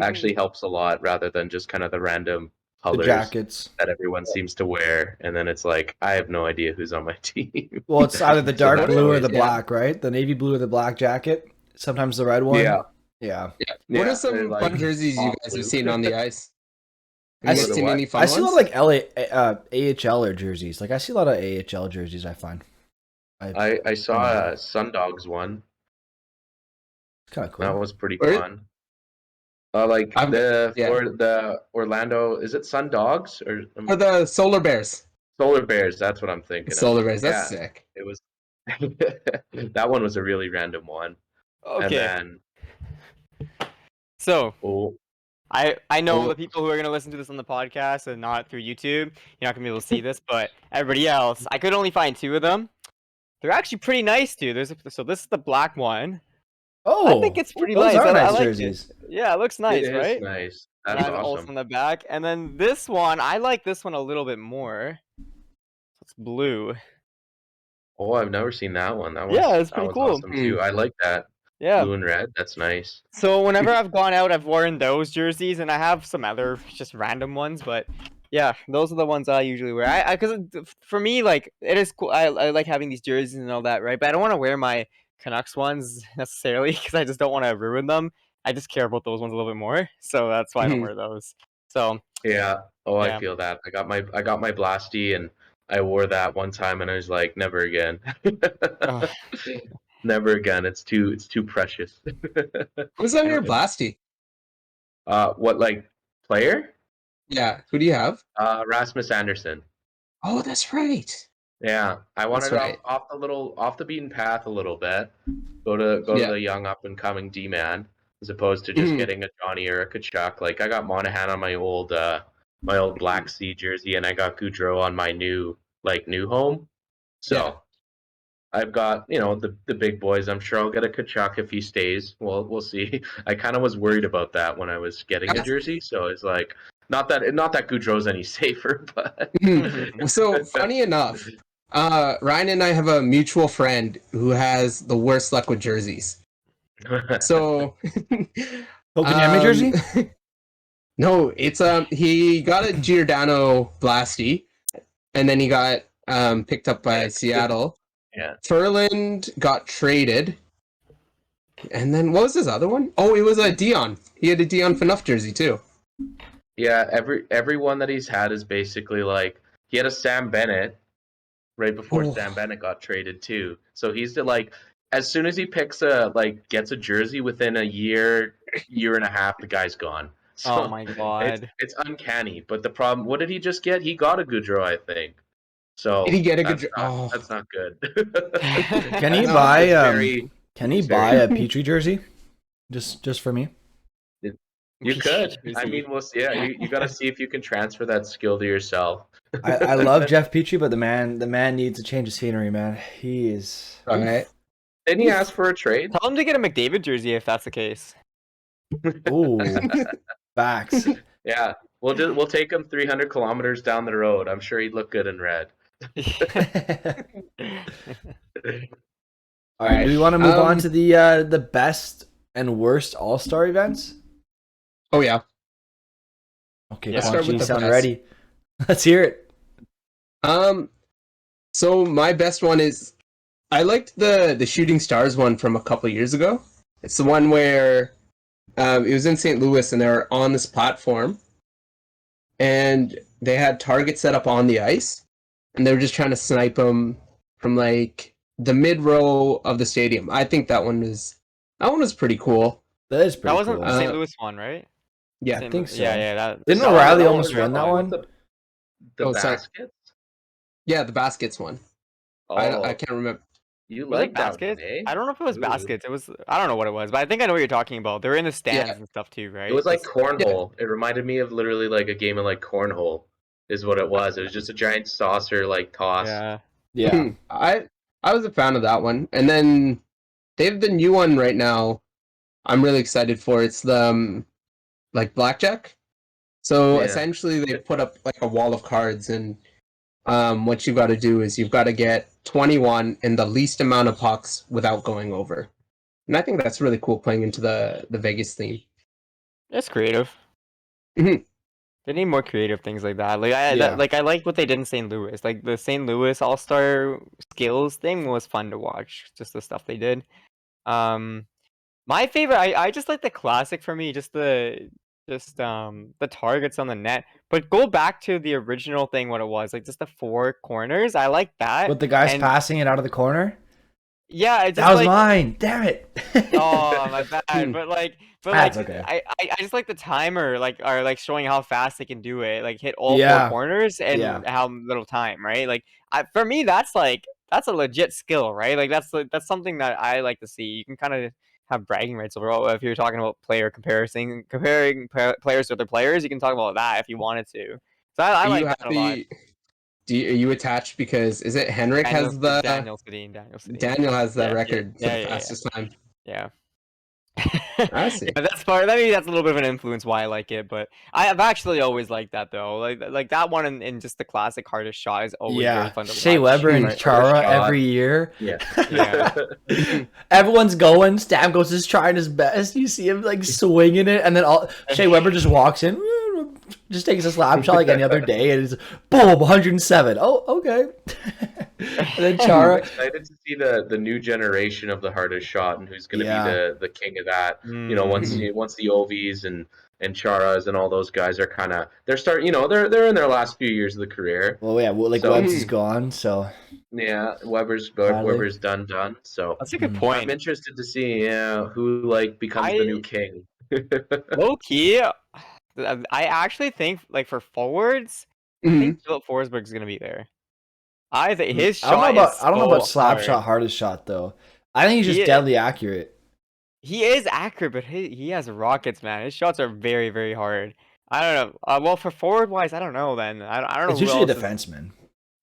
Actually helps a lot rather than just kind of the random colors
The jackets
that everyone seems to wear, and then it's like I have no idea who's on my team.
Well, it's either the dark
that's
blue or
always-
the black, right? The navy blue or the black jacket. Sometimes the red one.
Yeah.
Yeah.
What are some
like,
fun jerseys you guys have seen on the ice? Have you
I
guys
see-
seen any fun
I see a lot
ones?
of like AHLer jerseys. Like I see a lot of AHL jerseys. I find.
I saw a Sundogs one.
Kind of cool.
That was pretty
Where-
fun. Like the Orlando, is it Sundogs or
Or the Solar Bears?
Solar Bears? That's what I'm thinking.
Solar Bears, that's
Yeah.
sick.
It was that one was a really random one.
Okay.
And then
So
oh,
I know the people who are gonna listen to this on the podcast and not through YouTube, you're not gonna be able to see this, but everybody else, I could only find 2 of them. They're actually pretty nice, dude. So this is the black one.
Oh,
I think it's pretty
those
nice.
are
I
nice
like
jerseys.
it. Yeah, it looks nice,
it is
right?
nice.
And
That's
I have also
awesome.
on the back, and then this one, I like this one a little bit more. It's blue.
Oh, I've never seen that one.
Yeah, it's
that
pretty
one's
cool.
awesome too. I like that.
Yeah.
Blue and red. That's nice.
So whenever I've gone out, I've worn those jerseys, and I have some other just random ones, but yeah, those are the ones I usually wear. Because for me, like it is cool. I like having these jerseys and all that, right? But I don't want to wear my Canucks ones necessarily because I just don't want to ruin them. I just care about those ones a little bit more, so that's why I don't wear those. So
Yeah. Oh,
Yeah.
I feel that. I got my Blasty, and I wore that one time, and I was like, never again.
Ugh.
Never again. It's too precious.
Who's on your Blasty?
What, like player?
Yeah, who do you have?
Rasmus Anderson.
Oh, that's right.
Yeah, I wanted
That's right.
off the beaten path a little bit. Go to the young up and coming D man, as opposed to just getting a Johnny or a Kachuk. Like I got Monahan on my old Black Sea jersey, and I got Goudreau on my new home. So I've got the big boys. I'm sure I'll get a Kachuk if he stays. Well, we'll see. I kind of was worried about that when I was getting a jersey, so it's like not that Goudreau's any safer, but
So funny enough, Ryan and I have a mutual friend who has the worst luck with jerseys. So
Kotkaniemi jersey?
No, it's he got a Giordano Blasty, and then he got picked up by Seattle.
Yeah.
Ferland got traded. And then what was his other one? Oh, it was a Dion. He had a Dion Phaneuf jersey too.
Yeah, every one that he's had is basically like he had a Sam Bennett right before Sam Bennett got traded too. So he's as soon as he gets a jersey within a year and a half, the guy's gone. So
Oh my god.
it's uncanny. But the problem, what did he just get? He got a Goudreau, I think. So
Did he get a
that's
good?
not,
Oh,
that's not good.
Can he
No,
buy
It's very-
can he
it's
buy
very-
a Petrie jersey? Just for me?
You could. I mean, we'll see. Yeah, you got to see if you can transfer that skill to yourself.
I love Jeff Petrie, but the man needs a change of scenery, man. He is
all right.
Didn't he ask for a trade?
Tell him to get a McDavid jersey if that's the case.
ooh facts.
Yeah, we'll take him 300 kilometers down the road. I'm sure he'd look good in red.
All right, do we want to move on to the best and worst All-Star events?
Oh yeah.
Okay,
Let's
start with
Quanchi,
the
sound
best.
ready. Let's hear it.
So my best one is, I liked the Shooting Stars one from a couple years ago. It's the one where it was in St. Louis and they were on this platform, and they had targets set up on the ice, and they were just trying to snipe them from like the mid row of the stadium. I think that one was pretty cool.
That is pretty
That wasn't
cool.
the St. Louis one, right?
Yeah.
St.
think so.
Yeah, that.
Didn't
No,
O'Reilly
that
almost
was
win that one?
The
Oh, sorry.
baskets?
Yeah, the baskets one.
Oh,
I can't remember.
you
Was it
like that one,
baskets?
eh?
I don't know if it was
Ooh.
baskets. It was. I don't know what it was, but I think I know what you're talking about. They were in the stands
Yeah.
and stuff too, right?
It was like cornhole. It reminded me of literally like a game of like cornhole, is what it was. It was just a giant saucer like toss.
Yeah.
Yeah.
I was a fan of that one. And then they have the new one right now. I'm really excited for. It's the like blackjack. So
Yeah.
essentially they put up like a wall of cards, and what you've got to do is you've got to get 21 in the least amount of pucks without going over. And I think that's really cool playing into the Vegas theme.
It's creative.
Mhm.
They need more creative things like that.
Yeah.
I like what they did in St. Louis. Like the St. Louis All-Star skills thing was fun to watch. Just the stuff they did. My favorite, I just like the classic for me. Just the targets on the net. But go back to the original thing, what it was like, just the four corners. I like that.
With the guys
And-
passing it out of the corner?
Yeah, it's
That
just
was
like,
mine. Damn it.
oh my bad. But
That's
like,
okay.
I just like the timer, or like showing how fast they can do it, like hit all
Yeah.
four corners and
Yeah.
how little time, right? Like, for me, that's a legit skill, right? Like that's something that I like to see. You can kind of have bragging rights over. If you're talking about comparing players to other players, you can talk about that if you wanted to. So I like that a lot.
Are you attached because is it Henrik has the
Daniel Sedin.
Daniel has the
Yeah,
record for
yeah,
the
yeah.
fastest time.
Yeah.
I see.
Yeah, that's part. Maybe that's a little bit of an influence why I like it, but I've actually always liked that though. Like that one in just the classic hardest shot is always very
Yeah.
fun to
Shea
watch.
Weber and
Right.
Chara
Shot.
every year.
Yeah.
Yeah.
Everyone's going. Stamkos is trying his best. You see him like swinging it, and then Shea Weber just walks in, just takes a slap shot like any other day, and it's boom, 107. Oh, okay. And then
I'm
Chara.
excited to see the new generation of the hardest shot and who's going to
Yeah.
be the king of that.
Mm.
You know, once the Ovies and Charas and all those guys are kind of they're in their last few years of the career.
Well, yeah. Well, like
So-
Webbs is gone, so
Yeah, Weber's
Sadly.
done. So
That's a good
Mhm.
I'm
point.
interested to see who like becomes the new king.
Low key, I actually think like for forwards, I
Mhm.
think Philip Forsberg's gonna be there. I think his
I don't know
shot
about
is
I don't know about
so
slap
hard.
shot, hardest shot though. I think he's just
He-
deadly accurate.
He is accurate, but he has rockets, man. His shots are very, very hard. I don't know. Well, for forward wise, I don't know. Then I don't know.
It's
who
usually a
else is-
defenseman.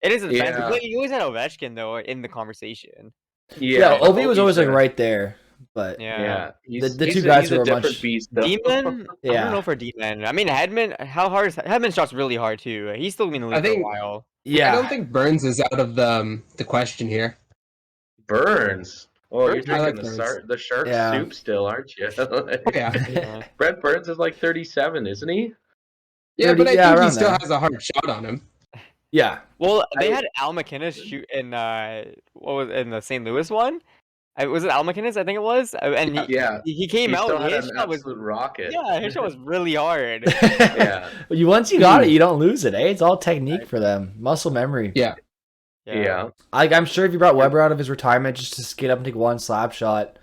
It is a defense.
Yeah.
But you always had Ovechkin though in the conversation.
Yeah, Ovi was
Ovi's
always like
a-
right there, but
Yeah.
Yeah,
The
he's
two guys
he's
who
a
are
different
much-
beast. Though.
Demon, I
Yeah.
don't know for Demon. I mean, Hedman. How hard is Hedman's shot's really hard too. He's still been in the
I
league for a
think-
while.
yeah.
I don't think Burns is out of the question here.
Burns. Oh, you're
Burns, I like
drinking
Burns.
the shark
Yeah.
soup still, aren't you?
Oh, yeah.
Yeah.
Brett Burns is like 37, isn't he?
Yeah,
30,
but I
yeah,
think he
around
still
there.
has a hard shot on him.
Yeah.
Well, they had Al McInnes shoot in what was in the St. Louis one? Was it Al McInnes? I think it was. And
Yeah.
he came
He
out.
still
And
had
his
an
shot was
absolute rocket.
yeah, his shot was really hard.
Yeah.
Once you got it, you don't lose it, eh? It's all technique for them. Muscle memory.
Yeah.
Yeah.
I'm sure if you brought Weber out of his retirement just to skate up and take one slap shot,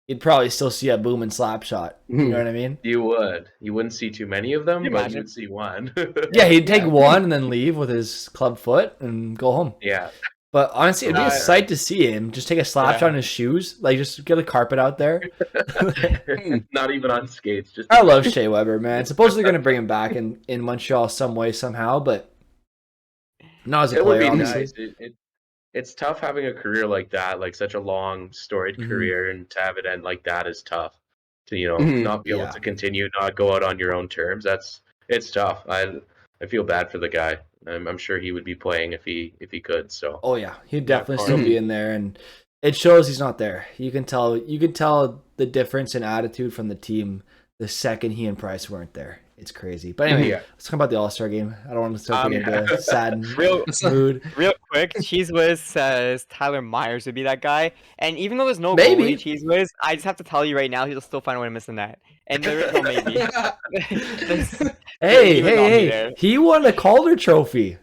you'd probably still see a booming slap shot. You know what I mean?
You would. You wouldn't see too many of them,
Can you
but
imagine?
you'd see one.
Yeah, he'd take one and then leave with his club foot and go home.
Yeah.
But honestly, it'd be a
Uh,
sight to see him just take a slap
Yeah.
shot in his shoes, like just get a carpet out there.
Not even on skates. Just
I love Shea Weber, man. Supposedly going to bring him back in Montreal some way somehow, but not as a
it would
player,
be
obviously.
nice. It's tough having a career like that, like such a long, storied
Mhm.
career, and to have it end like that is tough. To
Mhm.
not be able
Yeah.
to continue, not go out on your own terms. It's tough. I feel bad for the guy. I'm sure he would be playing if he could. So
Oh yeah, he'd
Yeah, of
definitely
course.
still be in there, and it shows he's not there. You can tell the difference in attitude from the team the second he and Price weren't there. It's crazy. But anyway,
Yeah.
let's talk about the All-Star game. I don't want to start getting into a sad
Real-
mood.
Real quick, Cheese Whiz says Tyler Myers would be that guy. And even though there's no
Maybe.
goalie, Cheese Whiz, I just have to tell you right now, he'll still find a way to miss the net. And there is no maybe. There's-
Hey,
He would not be
hey,
there.
he won a Calder Trophy.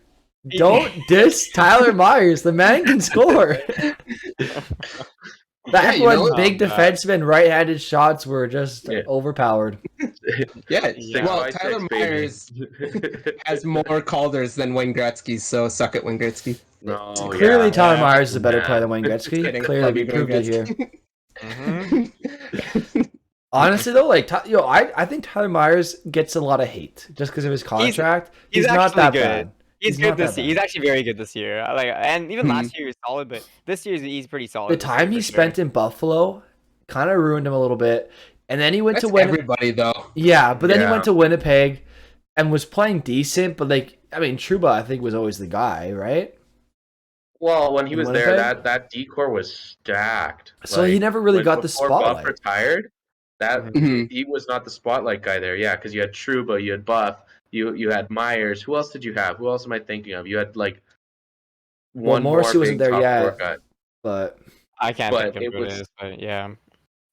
Don't diss Tyler Myers. The man can score. Back
you
when
know what?
big defensemen right-handed shots were just
Yeah.
overpowered.
Yeah,
Yeah.
well,
6 by
Tyler
6, baby.
Myers has more Calders than Wayne Gretzky, so suck it, Wayne Gretzky.
No,
Clearly,
yeah.
Tyler
Yeah.
Myers is a better
Yeah.
player than Wayne
Just
Gretzky.
kidding.
Clearly,
Love
we
you,
proved
Wayne
it here.
Mhm.
Gretzky.
Honestly, though, like I think Tyler Myers gets a lot of hate just because of his contract.
he's
He's not
actually
that
good.
bad.
He's
not
good this
that
year. He's actually very good this year. And even last year he was solid, but this year he's pretty solid.
The
this
time
year
he
for sure.
spent in Buffalo kind of ruined him a little bit, and then he went
That's
to Winnipeg.
everybody, though.
Yeah, but then he
Yeah.
went to Winnipeg and was playing decent. But like, I mean, Trouba, I think was always the guy, right?
Well, when he
In
was there,
Winnipeg?
that decor was stacked.
So he never really got the
before Buff
spotlight.
retired, that
Mhm.
he was not the spotlight guy there. Yeah, because you had Trouba, you had Buff, you had Myers. Who else did you have? Who else am I thinking of? You had like one
Morrissey
more
wasn't
big
there
top
yet.
four guy.
But
I can't
But
think
it
of who it
was-
is, but yeah.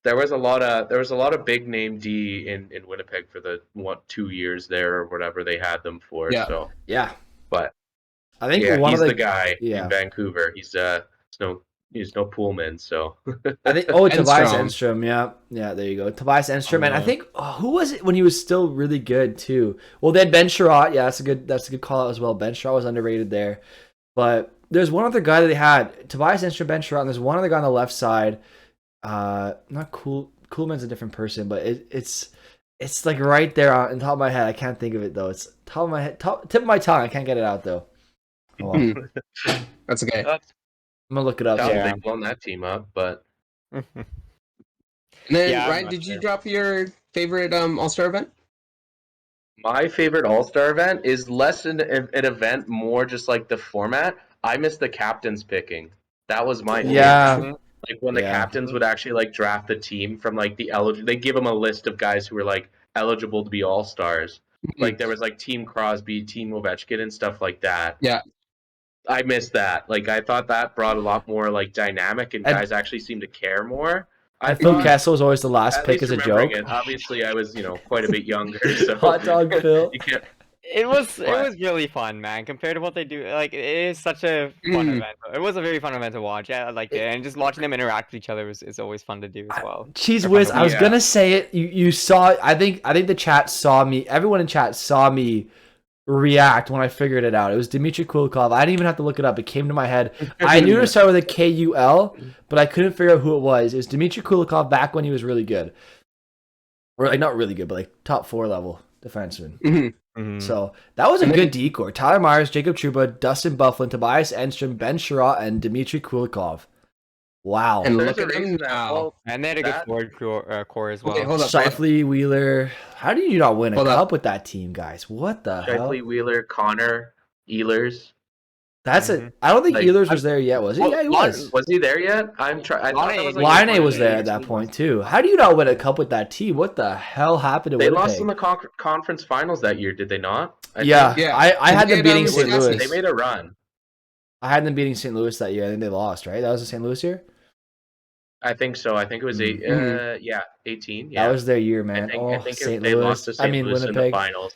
There was a lot of big name D in Winnipeg for the 2 years there or whatever they had them for.
Yeah.
So,
yeah,
but
I think
yeah,
one
he's
of
the guy
yeah.
in Vancouver. He's no Pullman. So
I think Tobias
Enstrom.
Enstrom, yeah, there you go, Tobias Enstrom, and I
Oh.
think who was it when he was still really good too? Well, then Ben Sherratt, yeah, that's a good call out as well. Ben Sherratt was underrated there, but there's one other guy that they had, Tobias Enstrom, Ben Sherratt, and there's one other guy on the left side. Not Coolman's a different person, but it's like right there on top of my head. I can't think of it though. It's top of my head, tip of my tongue. I can't get it out though. Oh, well. I'm
That's okay.
gonna look it up.
Tough,
Yeah.
they've blown that team up, but
And then,
Yeah, I'm
Ryan,
not
did you
sure.
drop your favorite All-Star event?
my favorite All-Star event is less an event, more just like the format. I miss the captains picking. That was my
Yeah.
favorite. Like when the
Yeah.
captains would actually like draft the team from like the eligible. They give them a list of guys who were like eligible to be All-Stars. Like there was like Team Crosby, Team Ovechkin, and stuff like that.
Yeah.
I missed that. Like I thought that brought a lot more like dynamic, and
And-
guys actually seemed to care more.
And Phil
thought-
Kessel was always the last
at
pick
least
as a
remembering
joke.
it. Obviously, I was quite a bit younger, so
Hot dog Phil.
you can't.
It was
What?
really fun, man. Compared to what they do, like it is such a fun event. It was a very fun event to watch. Yeah, I liked it, and just watching them interact with each other is always fun to do as well.
Cheese Whiz, I was
Yeah.
gonna say it. You saw. I think the chat saw me. Everyone in chat saw me react when I figured it out. It was Dimitri Kulikov. I didn't even have to look it up. It came to my head. I knew to start with a K-U-L, but I couldn't figure out who it was. It was Dimitri Kulikov back when he was really good, or like not really good, but like top 4 level defenseman.
Mhm.
Mhm.
So that was a good decor. Tyler Myers, Jacob Trouba, Dustin Bufflin, Tobias Enstrom, Ben Sherratt, and Dimitri Kulikov. Wow.
And
There's
look
a
at them
reason that-
now.
well,
And they had a good
that-
forward core as well.
Okay, hold up.
Shifley, Wheeler. How do you not win a
Hold up.
cup with that team, guys? What the hell?
Shifley, Wheeler, Connor, Ehlers.
That's it.
Mhm.
I don't think
Like,
Ehlers was there yet, was he? Yeah, he was.
Was he there yet? I'm trying. I thought that was like
Line
one
A
of
was
the
there at that
teams.
point too. How do you not win a cup with that team? What the hell happened to
They
Winnipeg?
lost in the conference finals that year, did they not? I
yeah,
think
Yeah.
I had
They
them
made,
beating St.
Wisconsin.
Louis.
they made a run.
I had them beating St. Louis that year. I think they lost, right? That was the St. Louis year?
I think so. I think it was
Mhm.
18. Yeah,
That was their year,
I
man.
think,
Oh,
I think
St.
they
Louis.
lost to St. Louis in the
Winnipeg.
finals.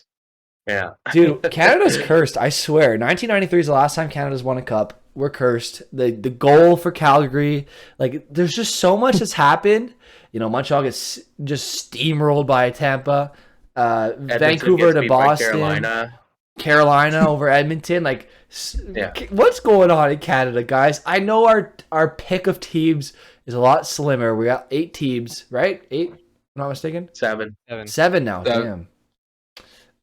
Yeah,
Dude, Canada's cursed, I swear. 1993 is the last time Canada's won a cup. we're cursed. The goal for Calgary, like there's just so much that's happened. You know, Montreal gets just steamrolled by Tampa.
Edmonton
Vancouver
gets
to
beat by
Boston. Carolina over Edmonton. Like,
Yeah.
what's going on in Canada, guys? I know our pick of teams is a lot slimmer. We got 8 teams, right? 8, if I'm not mistaken.
7.
7 now. Damn.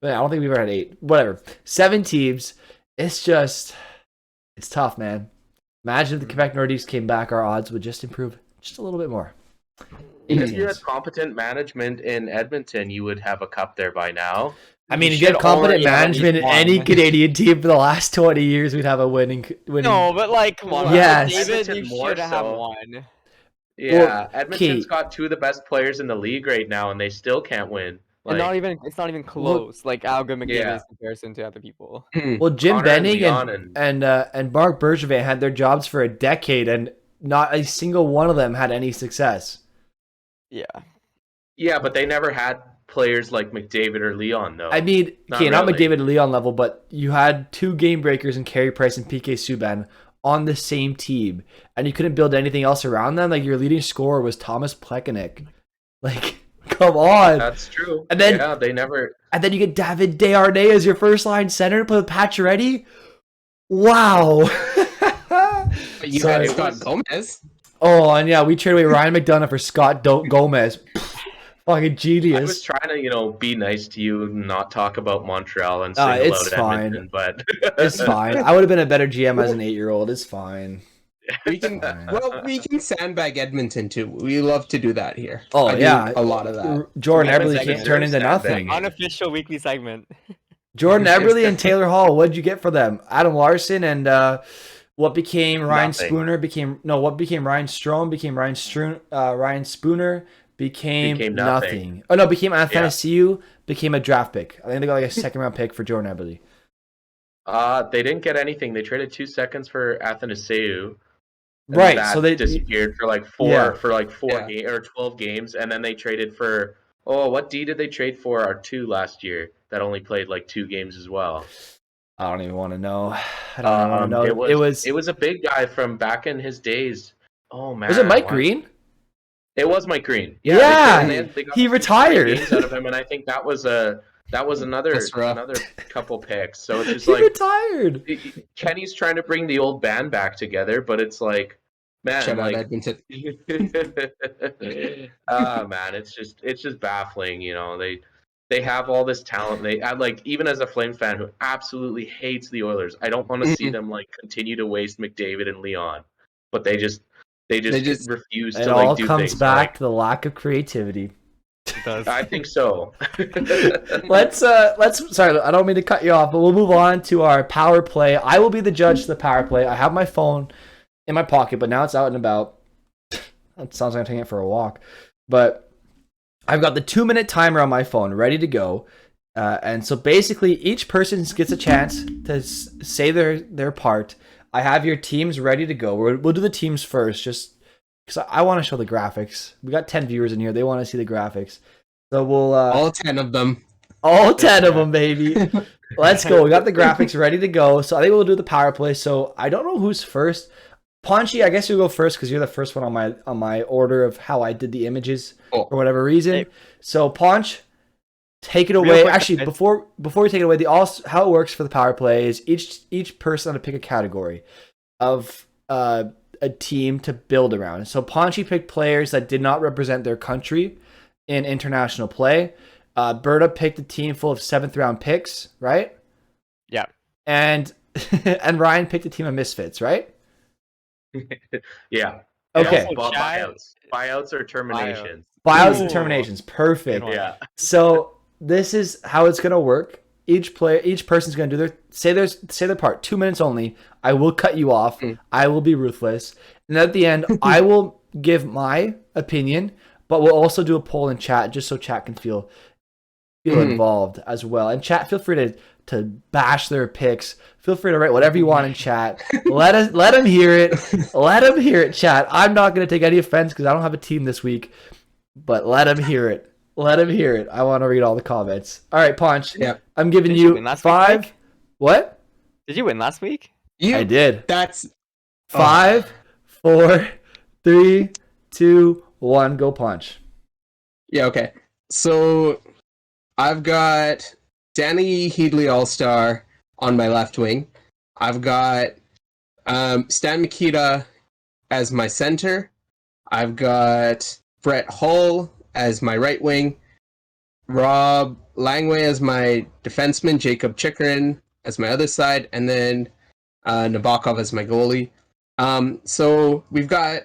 But I don't think we've ever had 8. Whatever. 7 teams. It's tough, man. Imagine if the Quebec Nordiques came back, our odds would just improve just a little bit more.
If you had competent management in Edmonton, you would have a cup there by now.
I mean, if you had competent management in any Canadian team for the last 20 years, we'd have a winning.
No, but like, come on,
Yes.
David,
Edmonton
you
more
should have
so.
won.
Yeah,
Well,
Edmonton's
Kate.
got 2 of the best players in the league right now, and they still can't win.
And
Like,
it's not even close. Like how good McDavid
Yeah.
is in comparison to other people.
Well, Jim
Connor
Benning
Leon
and Mark Bergevin had their jobs for a decade, and not a single one of them had any success.
Yeah.
yeah, but they never had players like McDavid or Leon, though.
I mean,
Not
okay, not
really.
McDavid and Leon level, but you had 2 game breakers in Carey Price and PK Subban on the same team, and you couldn't build anything else around them. Like your leading scorer was Thomas Plekanec. Like, come on.
That's true.
And then-
yeah, they never.
And then you get David Desharnais as your first line center to play with Pacioretty. Wow.
But you
Sorry.
had Scott Gomez.
Oh, and yeah, we traded away Ryan McDonough for Scott Gomez. Fucking
I was
genius.
trying to, be nice to you and not talk about Montreal and sing
It's
about
fine.
Edmonton, but
It's fine. I would have been a better GM as an 8-year-old. It's fine.
We can we can sandbag Edmonton too. We love to do that here.
Oh,
I do
yeah.
a lot of that.
Jordan
We haven't
Eberle
said
can't
it
turn
deserves
into nothing.
sandbagging.
Unofficial weekly segment.
Jordan Eberle and Taylor Hall, what did you get for them? Adam Larson and what became Ryan
Nothing.
Spooner what became Ryan Strome became Ryan Spooner became
Became
nothing.
nothing.
Oh no, became Athanasiou, became a draft pick. I think they got like a 2nd round pick for Jordan Eberle.
they didn't get anything. They traded 2 seconds for Athanasiou. and
Right,
that
so they
disappeared for like 4
Yeah.
or 12 games, and then they traded for what D did they trade for? Our 2 last year that only played like 2 games as well.
I don't even want to know. I don't even want to know.
It was a big guy from back in his days. Oh man,
was it Mike
why-
Green?
It was Mike Green.
Yeah,
they got
he
3
retired.
games out of him, and I think that was another
That's rough.
couple picks. So it's just
He
like
retired.
Kenny's trying to bring the old band back together, but it's like, man,
Shout out
like,
Edmonton.
man, it's just baffling. They have all this talent. They like, even as a Flames fan who absolutely hates the Oilers, I don't want to see them like continue to waste McDavid and Leon, but they just refuse
It
to
all
like do
comes
things.
back to the lack of creativity.
It does.
I think so.
Let's sorry, I don't mean to cut you off, but we'll move on to our power play. I will be the judge to the power play. I have my phone in my pocket, but now it's out and about. That sounds like I'm taking it for a walk. But I've got the 2-minute timer on my phone ready to go. And so basically each person gets a chance to say their part. I have your teams ready to go. We'll do the teams first, just because I want to show the graphics. We got 10 viewers in here. They want to see the graphics. So we'll...
All 10 of them.
all 10 of them, baby. Let's go. We got the graphics ready to go. So I think we'll do the power play. So I don't know who's first. Paunchy, I guess you'll go first because you're the first one on my order of how I did the images
Cool.
for whatever reason.
Hey.
So Paunch, take it
Real
away.
quick,
Actually, before we take it away, how it works for the power play is each person to pick a category of a team to build around. So Paunchy picked players that did not represent their country in international play. Berta picked a team full of 7th round picks, right?
Yeah.
And Ryan picked a team of misfits, right?
Yeah.
Okay.
Also, Chad-
Buyouts or terminations.
Buyouts and
Ooh.
terminations. Perfect.
Good one.
Yeah.
So this is how it's gonna work. Each person's gonna do say their part. 2 minutes only. I will cut you off. I will be ruthless. And at the end, I will give my opinion, but we'll also do a poll in chat just so chat can feel involved as well. And chat, feel free to bash their picks. Feel free to write whatever you want in chat. Let them hear it. Let them hear it, chat. I'm not gonna take any offense because I don't have a team this week, but let them hear it. Let him hear it. I want to read all the comments. All right, Paunch.
Yeah.
I'm giving
Did you
you
win last week,
5.
Mike?
What?
Did you win last week?
You,
I did.
That's
5, 4, 3, 2, 1. Go punch.
Yeah, okay. So I've got Danny Heedley All-Star on my left wing. I've got Stan Mikita as my center. I've got Brett Hull as my right wing. Rob Langway as my defenseman. Jacob Chikrin as my other side. And then Nabokov as my goalie. So we've got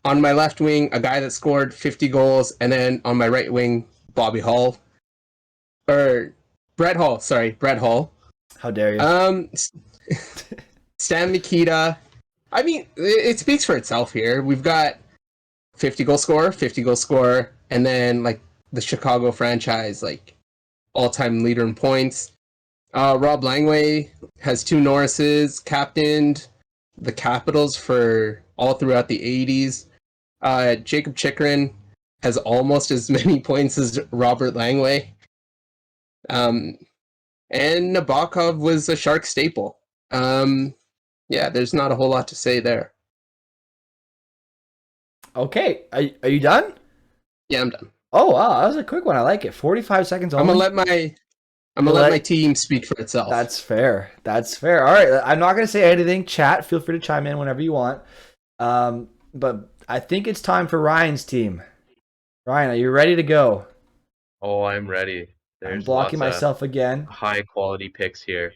on my left wing a guy that scored 50 goals. And then on my right wing, Bobby Hull. Or Brett Hull. Sorry, Brett Hull.
How dare you?
Stan Mikita. I mean, it speaks for itself here. We've got 50 goal scorer, and then like the Chicago franchise, like all-time leader in points. Rob Langway has 2 Norrises, captained the Capitals for all throughout the 80s. Jacob Chikrin has almost as many points as Robert Langway. And Nabokov was a Shark staple. Yeah, there's not a whole lot to say there.
Okay, are you done?
Yeah, I'm done.
Oh wow, that was a quick one. I like it. 45 seconds only.
I'm gonna let my team speak for itself.
That's fair. That's fair. All right, I'm not gonna say anything. Chat, feel free to chime in whenever you want. But I think it's time for Ryan's team. Ryan, are you ready to go?
Oh, I'm ready.
I'm blocking myself again.
High quality picks here.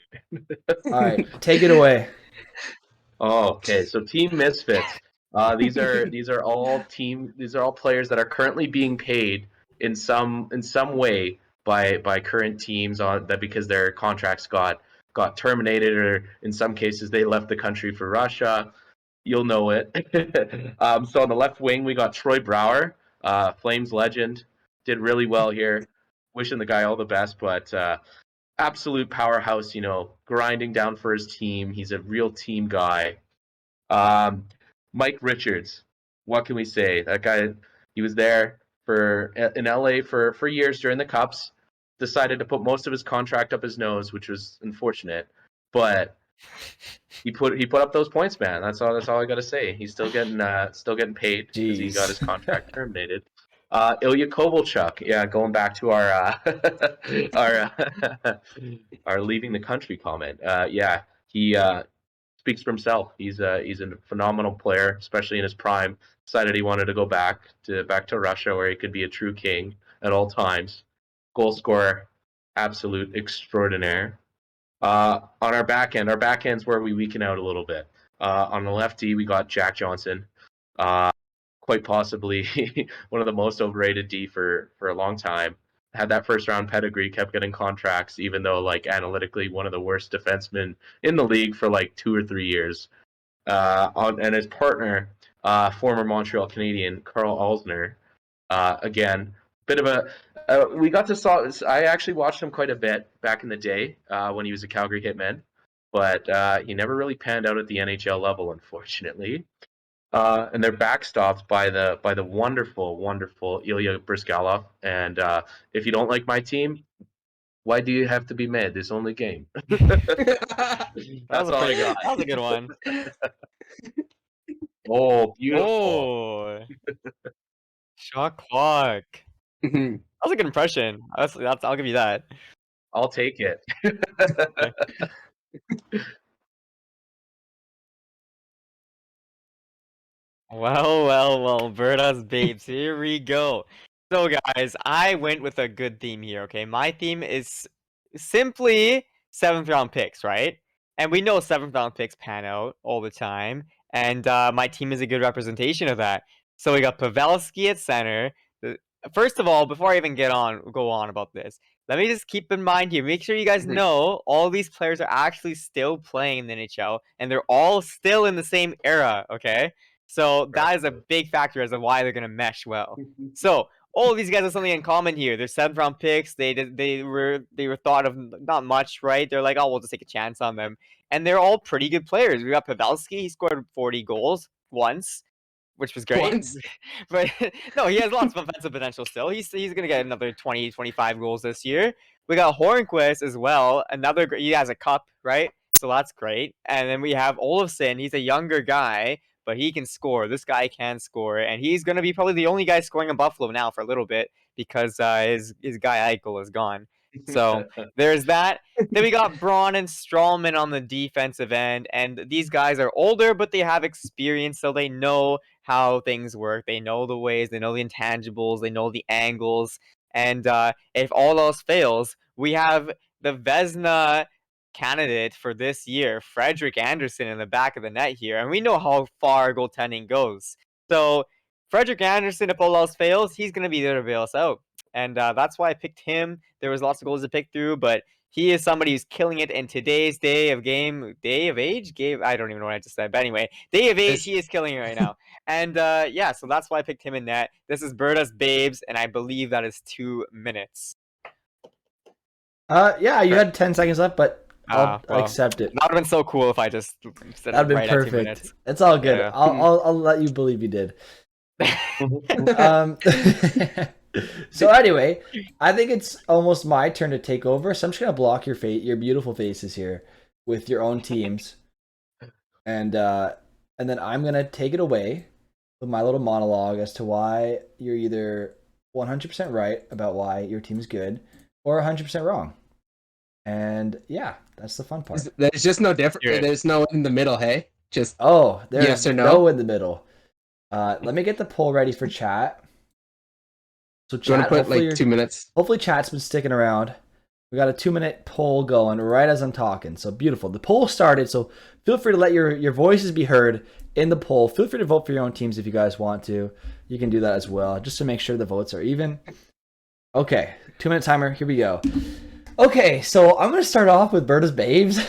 All right, take it away.
Oh, okay. So Team Misfits. These are all players that are currently being paid in some way by current teams on that because their contracts got terminated, or in some cases they left the country for Russia. You'll know it. So on the left wing we got Troy Brouwer, Flames legend, did really well here. Wishing the guy all the best, but absolute powerhouse, grinding down for his team. He's a real team guy. Mike Richards, what can we say? That guy, he was there in LA for years during the Cups. Decided to put most of his contract up his nose, which was unfortunate. But he put up those points, man. That's all I got to say. He's still getting paid because he got his contract terminated. Ilya Kovalchuk, yeah, going back to our our leaving the country comment. Yeah, he speaks for himself. He's a phenomenal player, especially in his prime. Decided he wanted to go back to Russia, where he could be a true king at all times. Goal scorer, absolute extraordinaire. On our back end's where we weaken out a little bit. On the left D, we got Jack Johnson. Quite possibly one of the most overrated D for a long time. Had that first round pedigree, kept getting contracts, even though like analytically one of the worst defensemen in the league for like 2 or 3 years. And his partner, former Montreal Canadian Carl Alsner, again, bit of a. We got to saw. I actually watched him quite a bit back in the day when he was a Calgary Hitman, but he never really panned out at the NHL level, unfortunately. And they're backstopped by the wonderful Ilya Brizgalov. And if you don't like my team, why do you have to be mad? There's only game. That's all I got.
That was a good one.
Oh, beautiful.
Oh, shot clock.
Mhm.
That was a good impression. I'll give you that.
I'll take it.
Well, Berta's babes, here we go. So guys, I went with a good theme here, okay? My theme is simply 7th round picks, right? And we know 7th round picks pan out all the time, and my team is a good representation of that. So we got Pavelski at center. First of all, before I even go on about this, let me just keep in mind here, make sure you guys know all these players are actually still playing in the NHL, and they're all still in the same era, okay? So that is a big factor as to why they're gonna mesh well. So all of these guys have something in common here. They're 7th round picks. They were thought of not much, right? They're like, oh, we'll just take a chance on them, and they're all pretty good players. We got Pavelski. He scored 40 goals once, which was great.
Once?
But no, he has lots of offensive potential still. He's gonna get another 20, 25 goals this year. We got Hornquist as well. He has a cup, right? so that's great. And then we have Olofsson. He's a younger guy, but he can score. This guy can score, and he's going to be probably the only guy scoring in Buffalo now for a little bit because his guy Eichel is gone. So there's that. Then we got Braun and Strawman on the defensive end, and these guys are older, but they have experience, so they know how things work. They know the ways, they know the intangibles, they know the angles. And if all else fails, we have the Vezina candidate for this year, Frederick Anderson, in the back of the net here, and we know how far goaltending goes. So Frederick Anderson, if all else fails, he's going to be there to bail us out. And that's why I picked him. There was lots of goals to pick through, but he is somebody who's killing it in today's day of age. I don't even know what I just said, but anyway, day of age, he is killing it right now. And yeah, so that's why I picked him in net. This is Berta's Babes, and I believe that is 2 minutes.
Yeah, you had 10 seconds left, but I'll
Well,
accept it.
That would have been so cool if I just said
That'd
it
been
right at 2
perfect.
minutes.
It's all good.
Yeah.
I'll let you believe you did. So anyway, I think it's almost my turn to take over. So I'm just gonna block your beautiful faces here with your own teams, and then I'm gonna take it away with my little monologue as to why you're either 100% right about why your team's good or 100% wrong. And yeah, that's the fun part.
There's just no difference.
You're-
There's no in the middle, hey? Just
Oh, there's
Yes or no?
no in the middle. Let me get the poll ready for chat. So
do you want
chat,
to put
hopefully,
like 2 minutes?
hopefully chat's been sticking around. We got a 2-minute poll going right as I'm talking. So beautiful. The poll started, so feel free to let your voices be heard in the poll. Feel free to vote for your own teams if you guys want to. You can do that as well, just to make sure the votes are even. Okay, 2-minute timer. Here we go. Okay, so I'm going to start off with Berta's Babes.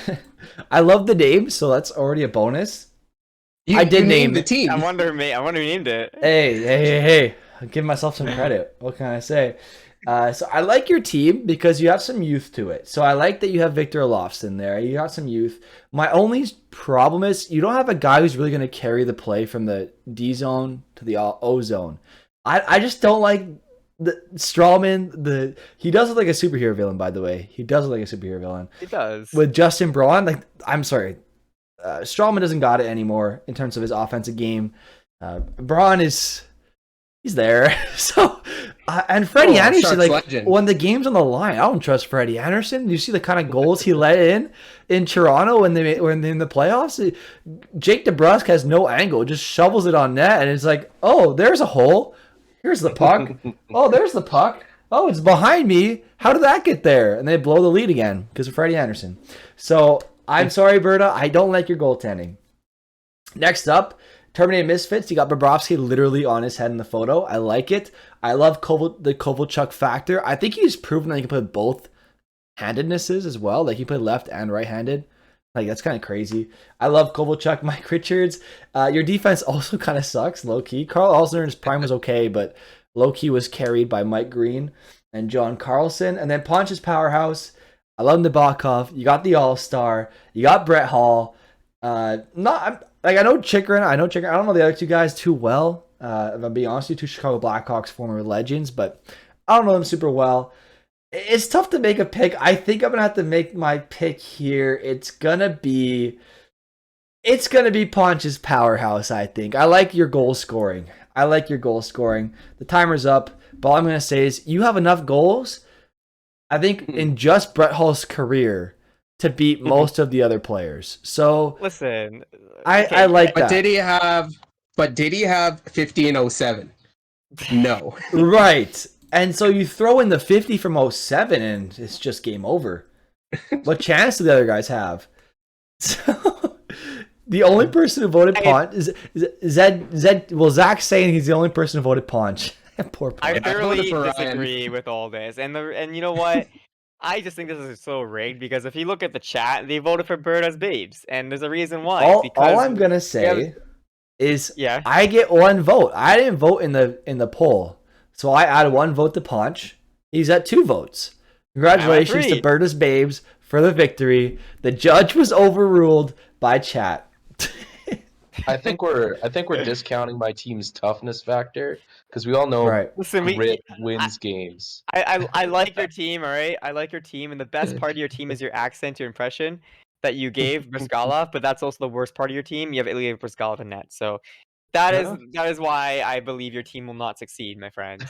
I love the name, so that's already a bonus. I did
you
name
named the
it.
team.
I wonder who named it.
Hey. I'll give myself some credit. What can I say? So I like your team because you have some youth to it. So I like that you have Victor Olofsson there. You got some youth. My only problem is you don't have a guy who's really going to carry the play from the D zone to the O zone. I just don't like the Strawman. He does look like a superhero villain, by the way. He does look like a superhero villain.
He does.
With Justin Braun, like, I'm sorry. Strawman doesn't got it anymore in terms of his offensive game. Braun he's there. So, and Freddie Anderson,
Sharks
like,
legend.
when the game's on the line, I don't trust Freddie Anderson. You see the kind of goals he let in Toronto when they were in the playoffs. Jake DeBrusk has no angle, just shovels it on net, and it's like, oh, there's a hole. Here's the puck. Oh, there's the puck. Oh, it's behind me. How did that get there? And they blow the lead again because of Freddie Anderson. So, I'm sorry, Berta. I don't like your goaltending. Next up, Terminated Misfits. You got Bobrovsky literally on his head in the photo. I like it. I love the Kovalchuk factor. I think he's proven that he can play both handednesses as well. Like he played left and right-handed. Like that's kind of crazy. I love Kovalchuk. Mike Richards. Your defense also kind of sucks, low-key. Carl Alsner in his prime was okay, but low-key was carried by Mike Green and John Carlson. And then Ponch's powerhouse. I love Nabokov. You got the All-Star. You got Brett Hall. I know Chikrin. I don't know the other two guys too well. If I'm being honest with you, two Chicago Blackhawks former legends, but I don't know them super well. It's tough to make a pick. I think I'm gonna have to make my pick here. It's gonna be Ponch's powerhouse. I think I like your goal scoring. The timer's up, but all I'm gonna say is you have enough goals. I think in just Brett Hall's career to beat most of the other players. So
Listen,
I like
But
that.
did he have 50 and 07? No.
Right. And so you throw in the 50 from 07 and it's just game over. What chance do the other guys have? So, the only person who voted Ponch is Zed. Well, Zach's saying he's the only person who voted Ponch. Poor Ponch.
I
voted
thoroughly
for Ryan.
disagree with all this, and you know what? I just think this is so rigged because if you look at the chat, they voted for Berta's Babes, and there's a reason why.
All I'm gonna say is
yeah.
I get one vote. I didn't vote in the poll, so I added one vote to Ponch. He's at 2 votes. Congratulations to
3.
Berta's Babes for the victory. The judge was overruled by chat.
I think we're discounting my team's toughness factor because we all know
Right.
Listen,
grit wins games.
I like your team, all right? I like your team, and the best part of your team is your accent, your impression. that you gave Brizgalov, but that's also the worst part of your team. You have Ilya Brizgalov in net, so that is why I believe your team will not succeed, my friend.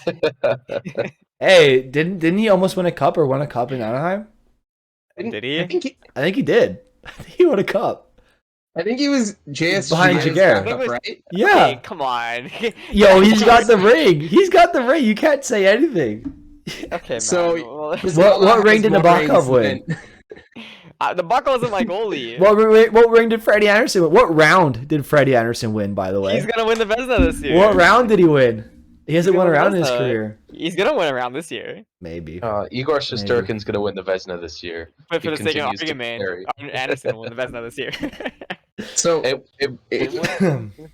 Hey, didn't he almost win a cup or won a cup in Anaheim?
Did he?
I think he,
I think he did. I think he won a cup.
I think he was JSG's
Behind Jaguar.
backup, right?
Yeah.
Okay, come on.
Yo, he's got the ring. He's got the ring. You can't say anything.
Okay, man.
So-
Well,
What ring did Nabokov win?
the Buckle isn't my goalie.
What ring did Freddie Anderson win? What round did Freddie Anderson win, by the way?
He's gonna win the Vezina this year.
What round did he win? He hasn't won a round in his
Vezina.
career.
He's gonna win a round this year.
Maybe.
Igor Shesterkin's going to win the Vezina this year.
But for
He
the sake of
continues to
argument,
carry.
Anderson will win the Vezina this year.
So,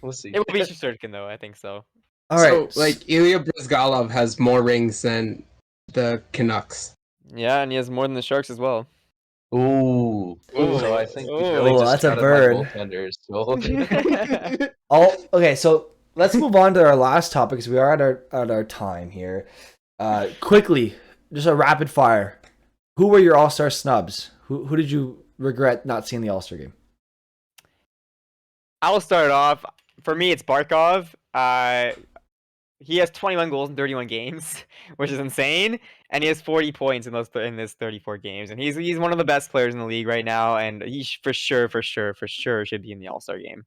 We'll see.
It will be Shesterkin though, I think so.
All right.
so like Ilya Brizgalov has more rings than the Canucks.
Yeah, and he has more than the Sharks as well.
Ooh.
Ooh.
So I think
Ooh.
we really
Oh,
just
that's a
counted my
bird.
goaltenders. So-
Okay, so let's move on to our last topic because we are at our time here. Quickly, just a rapid fire. Who were your All-Star snubs? Who did you regret not seeing the All-Star game?
I'll start off. For me, it's Barkov. He has 21 goals in 31 games, which is insane, and he has 40 points in those 34 games. And he's one of the best players in the league right now, and he for sure should be in the All-Star game.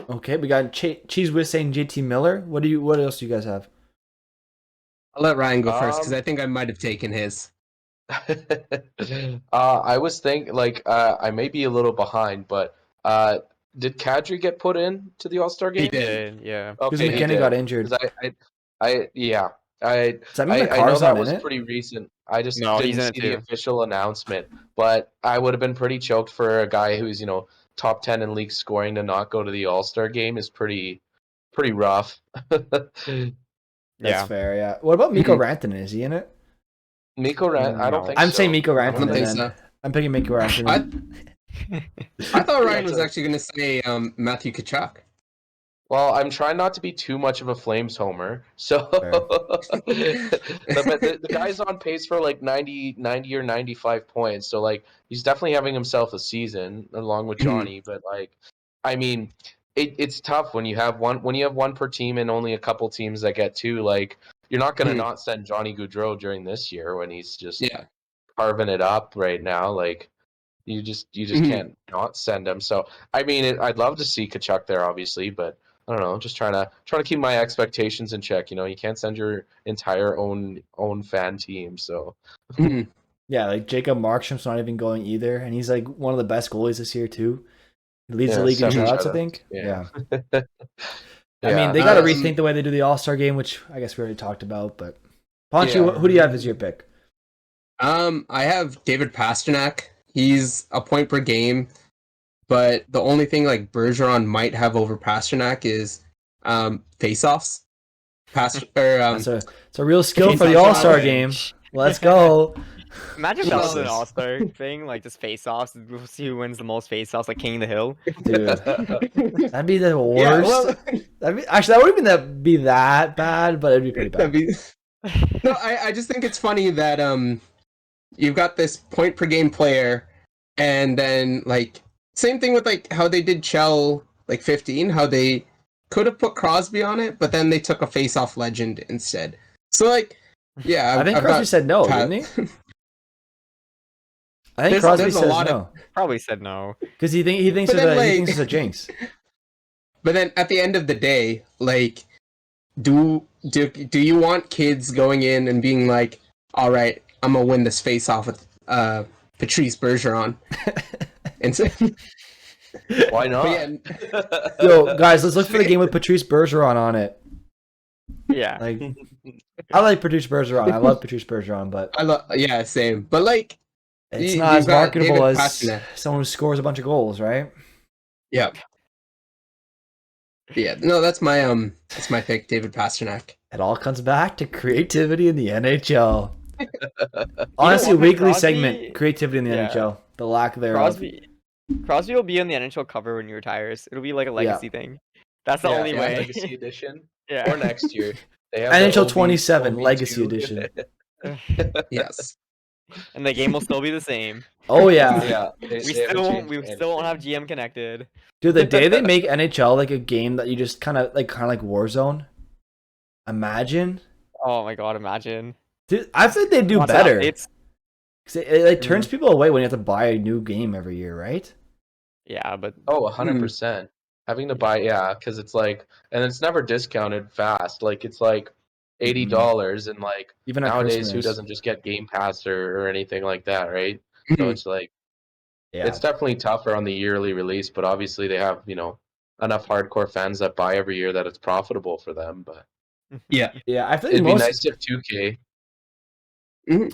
Okay, we got Cheese Whiz saying JT Miller. What else do you guys have?
I'll let Ryan go first because I think I might have taken his.
I was thinking, I may be a little behind, but did Kadri get put in to the All-Star game?
He did.
Yeah.
Because
Okay, he
McKinnon
did.
got injured.
'Cause yeah.
Does that mean
I know
McCarr's
that
not in
was
it?
pretty recent. I just
No, he's
didn't
in it
see the
too.
official announcement, but I would have been pretty choked for a guy who's top 10 in league scoring to not go to the All-Star game is pretty rough.
That's
Yeah.
fair, yeah. What about Mikko Branton? Is he in it?
Mikko Rant, I don't
No.
think
I'm
so.
saying Mikko
I
Rantanen.
don't think
then.
so.
I'm picking Mikko Rantanen.
I thought Ryan was actually going to say Matthew Tkachuk.
Well, I'm trying not to be too much of a Flames homer, so
Fair.
the guy's on pace for like 90 or 95 points, so he's definitely having himself a season along with Johnny. But I mean, it's tough when you have one per team and only a couple teams that get two. You're not gonna not send Johnny Gaudreau during this year when he's just carving it up right now. You just can't not send him. So I mean, I'd love to see Tkachuk there, obviously, but I don't know. Just trying to keep my expectations in check. You can't send your entire own fan team. So
Yeah, Jacob Markstrom's not even going either, and he's one of the best goalies this year too. He leads the league in
7
shots, I
shutouts.
think.
Yeah.
I mean, they got to rethink the way they do the All-Star game, which I guess we already talked about. But Ponchi, who do you have as your pick?
I have David Pastrnak. He's a point per game, but the only thing Bergeron might have over Pastrnak is face-offs.
It's a real skill for the All-Star game. Let's go.
Imagine if that was an All-Star thing, just face-offs. We'll see who wins the most face-offs, like King of the Hill.
Dude, that'd be the worst. Actually, that wouldn't even be that bad, but it'd be pretty bad.
No, I just think it's funny that you've got this point per game player, and then same thing with how they did Chell 15, how they could have put Crosby on it, but then they took a face-off legend instead. So yeah,
I think Crosby said no, didn't he? I think Crosby says no.
Probably said no.
Because he thinks it's a jinx.
But then at the end of the day, do you want kids going in and being all right, I'm gonna win this face off with Patrice Bergeron? And so,
why not?
Yo, guys, let's look for the game with Patrice Bergeron on it.
Yeah.
I like Patrice Bergeron. I love Patrice Bergeron, but
same. But
it's not as marketable as
Pastrnak.
someone who scores a bunch of goals, right?
Yeah. Yeah, no, that's my pick, David Pastrnak.
It all comes back to creativity in the NHL. Honestly, weekly segment, creativity in the NHL. The lack thereof.
Crosby will be on the NHL cover when he retires. It'll be like a legacy thing. That's the only way.
Legacy edition.
Yeah.
Or next year. They have
NHL
the
27
OV2.
Legacy Edition.
Yes.
and the game will still be the same.
Oh yeah.
Yeah,
We
they haven't
still
changed
won't have
anything.
GM connected.
Dude, the day they make NHL like a game that you just kind of like Warzone. Imagine.
Oh my god, imagine.
Dude, I think they'd do
Lots of
better.
updates.
'Cause it like turns people away when you have to buy a new game every year, right?
Yeah, but
Oh, 100%. Having to buy, yeah, because it's like, and it's never discounted fast. Like it's like $80, and like
Even at
nowadays,
Christmas.
who doesn't just get Game Pass or anything like that, right? So it's like
Yeah.
it's definitely tougher on the yearly release, but obviously they have enough hardcore fans that buy every year that it's profitable for them. But
Yeah.
Yeah, I feel like
it'd be
most
nice if 2K.
I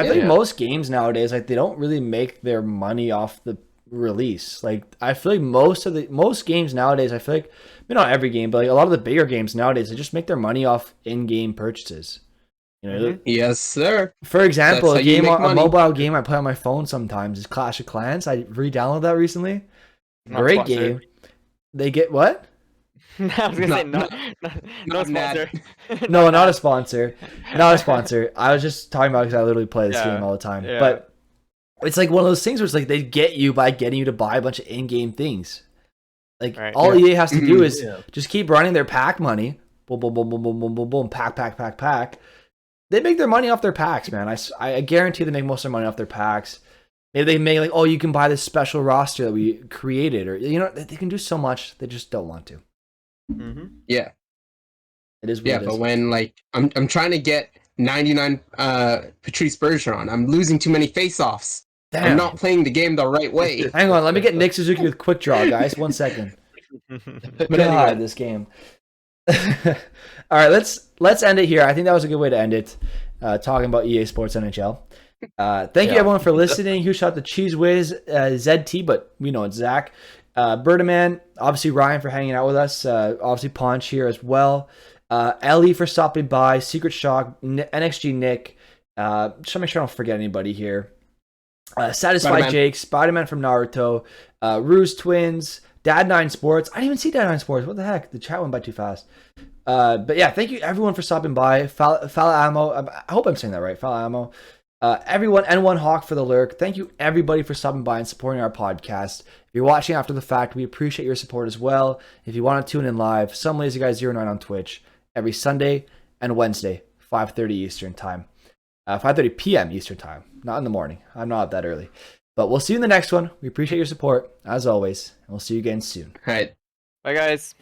think
Yeah.
most games nowadays, like they don't really make their money off the release. Like I feel like most games nowadays, I feel like maybe not every game, but like a lot of the bigger games nowadays, they just make their money off in-game purchases. You know,
Yes, sir.
for example,
That's how you make
a
money.
mobile game I play on my phone sometimes is Clash of Clans. I re-downloaded that recently.
Not
Great
sponsored.
game. They get what?
I was gonna say
Not-
no
not mad.
sponsor.
No, not a sponsor. Not a sponsor. I was just talking about because I literally play this
Yeah,
game all the time.
yeah.
But it's like one of those things where it's like they get you by getting you to buy a bunch of in-game things. Like
Right.
all EA has to do is
Yeah.
just keep running their pack money. Boom, boom, boom, boom, boom, boom, boom, boom. Pack. They make their money off their packs, man. I guarantee they make most of their money off their packs. Maybe they make like, oh, you can buy this special roster that we created, or they can do so much. They just don't want to.
Yeah.
It is what
Yeah,
it
but
is.
when like I'm trying to get 99 Patrice Bergeron, I'm losing too many face-offs. I'm
Damn.
not playing the game the right way.
Hang on, let me get Nick Suzuki with quick draw, guys. 1 second.
But
God,
anyway,
this game. All right, let's end it here. I think that was a good way to end it. Talking about EA Sports NHL. Thank you everyone for listening. Huge shout out to Cheese Whiz, ZT, but we know it's Zach. Bertaman, obviously Ryan for hanging out with us. Obviously Ponch here as well. Ellie for stopping by. Secret Shock, NXG Nick. Just to make sure I don't forget anybody here. Satisfied
Spider-Man.
Jake, Spider-Man from Naruto, Ruse Twins, Dad9 Sports. I didn't even see Dad9 Sports. What the heck? The chat went by too fast. But yeah, thank you everyone for stopping by. Fala Ammo. I hope I'm saying that right. Fala Ammo. Everyone, N1 Hawk for the lurk. Thank you everybody for stopping by and supporting our podcast. If you're watching after the fact, we appreciate your support as well. If you want to tune in live, Some Lazy Guy 09 on Twitch every Sunday and Wednesday, 5:30 Eastern time. 5:30 p.m. Eastern time, not in the morning. I'm not up that early. But we'll see you in the next one. We appreciate your support, as always, and we'll see you again soon.
all right.
Bye guys.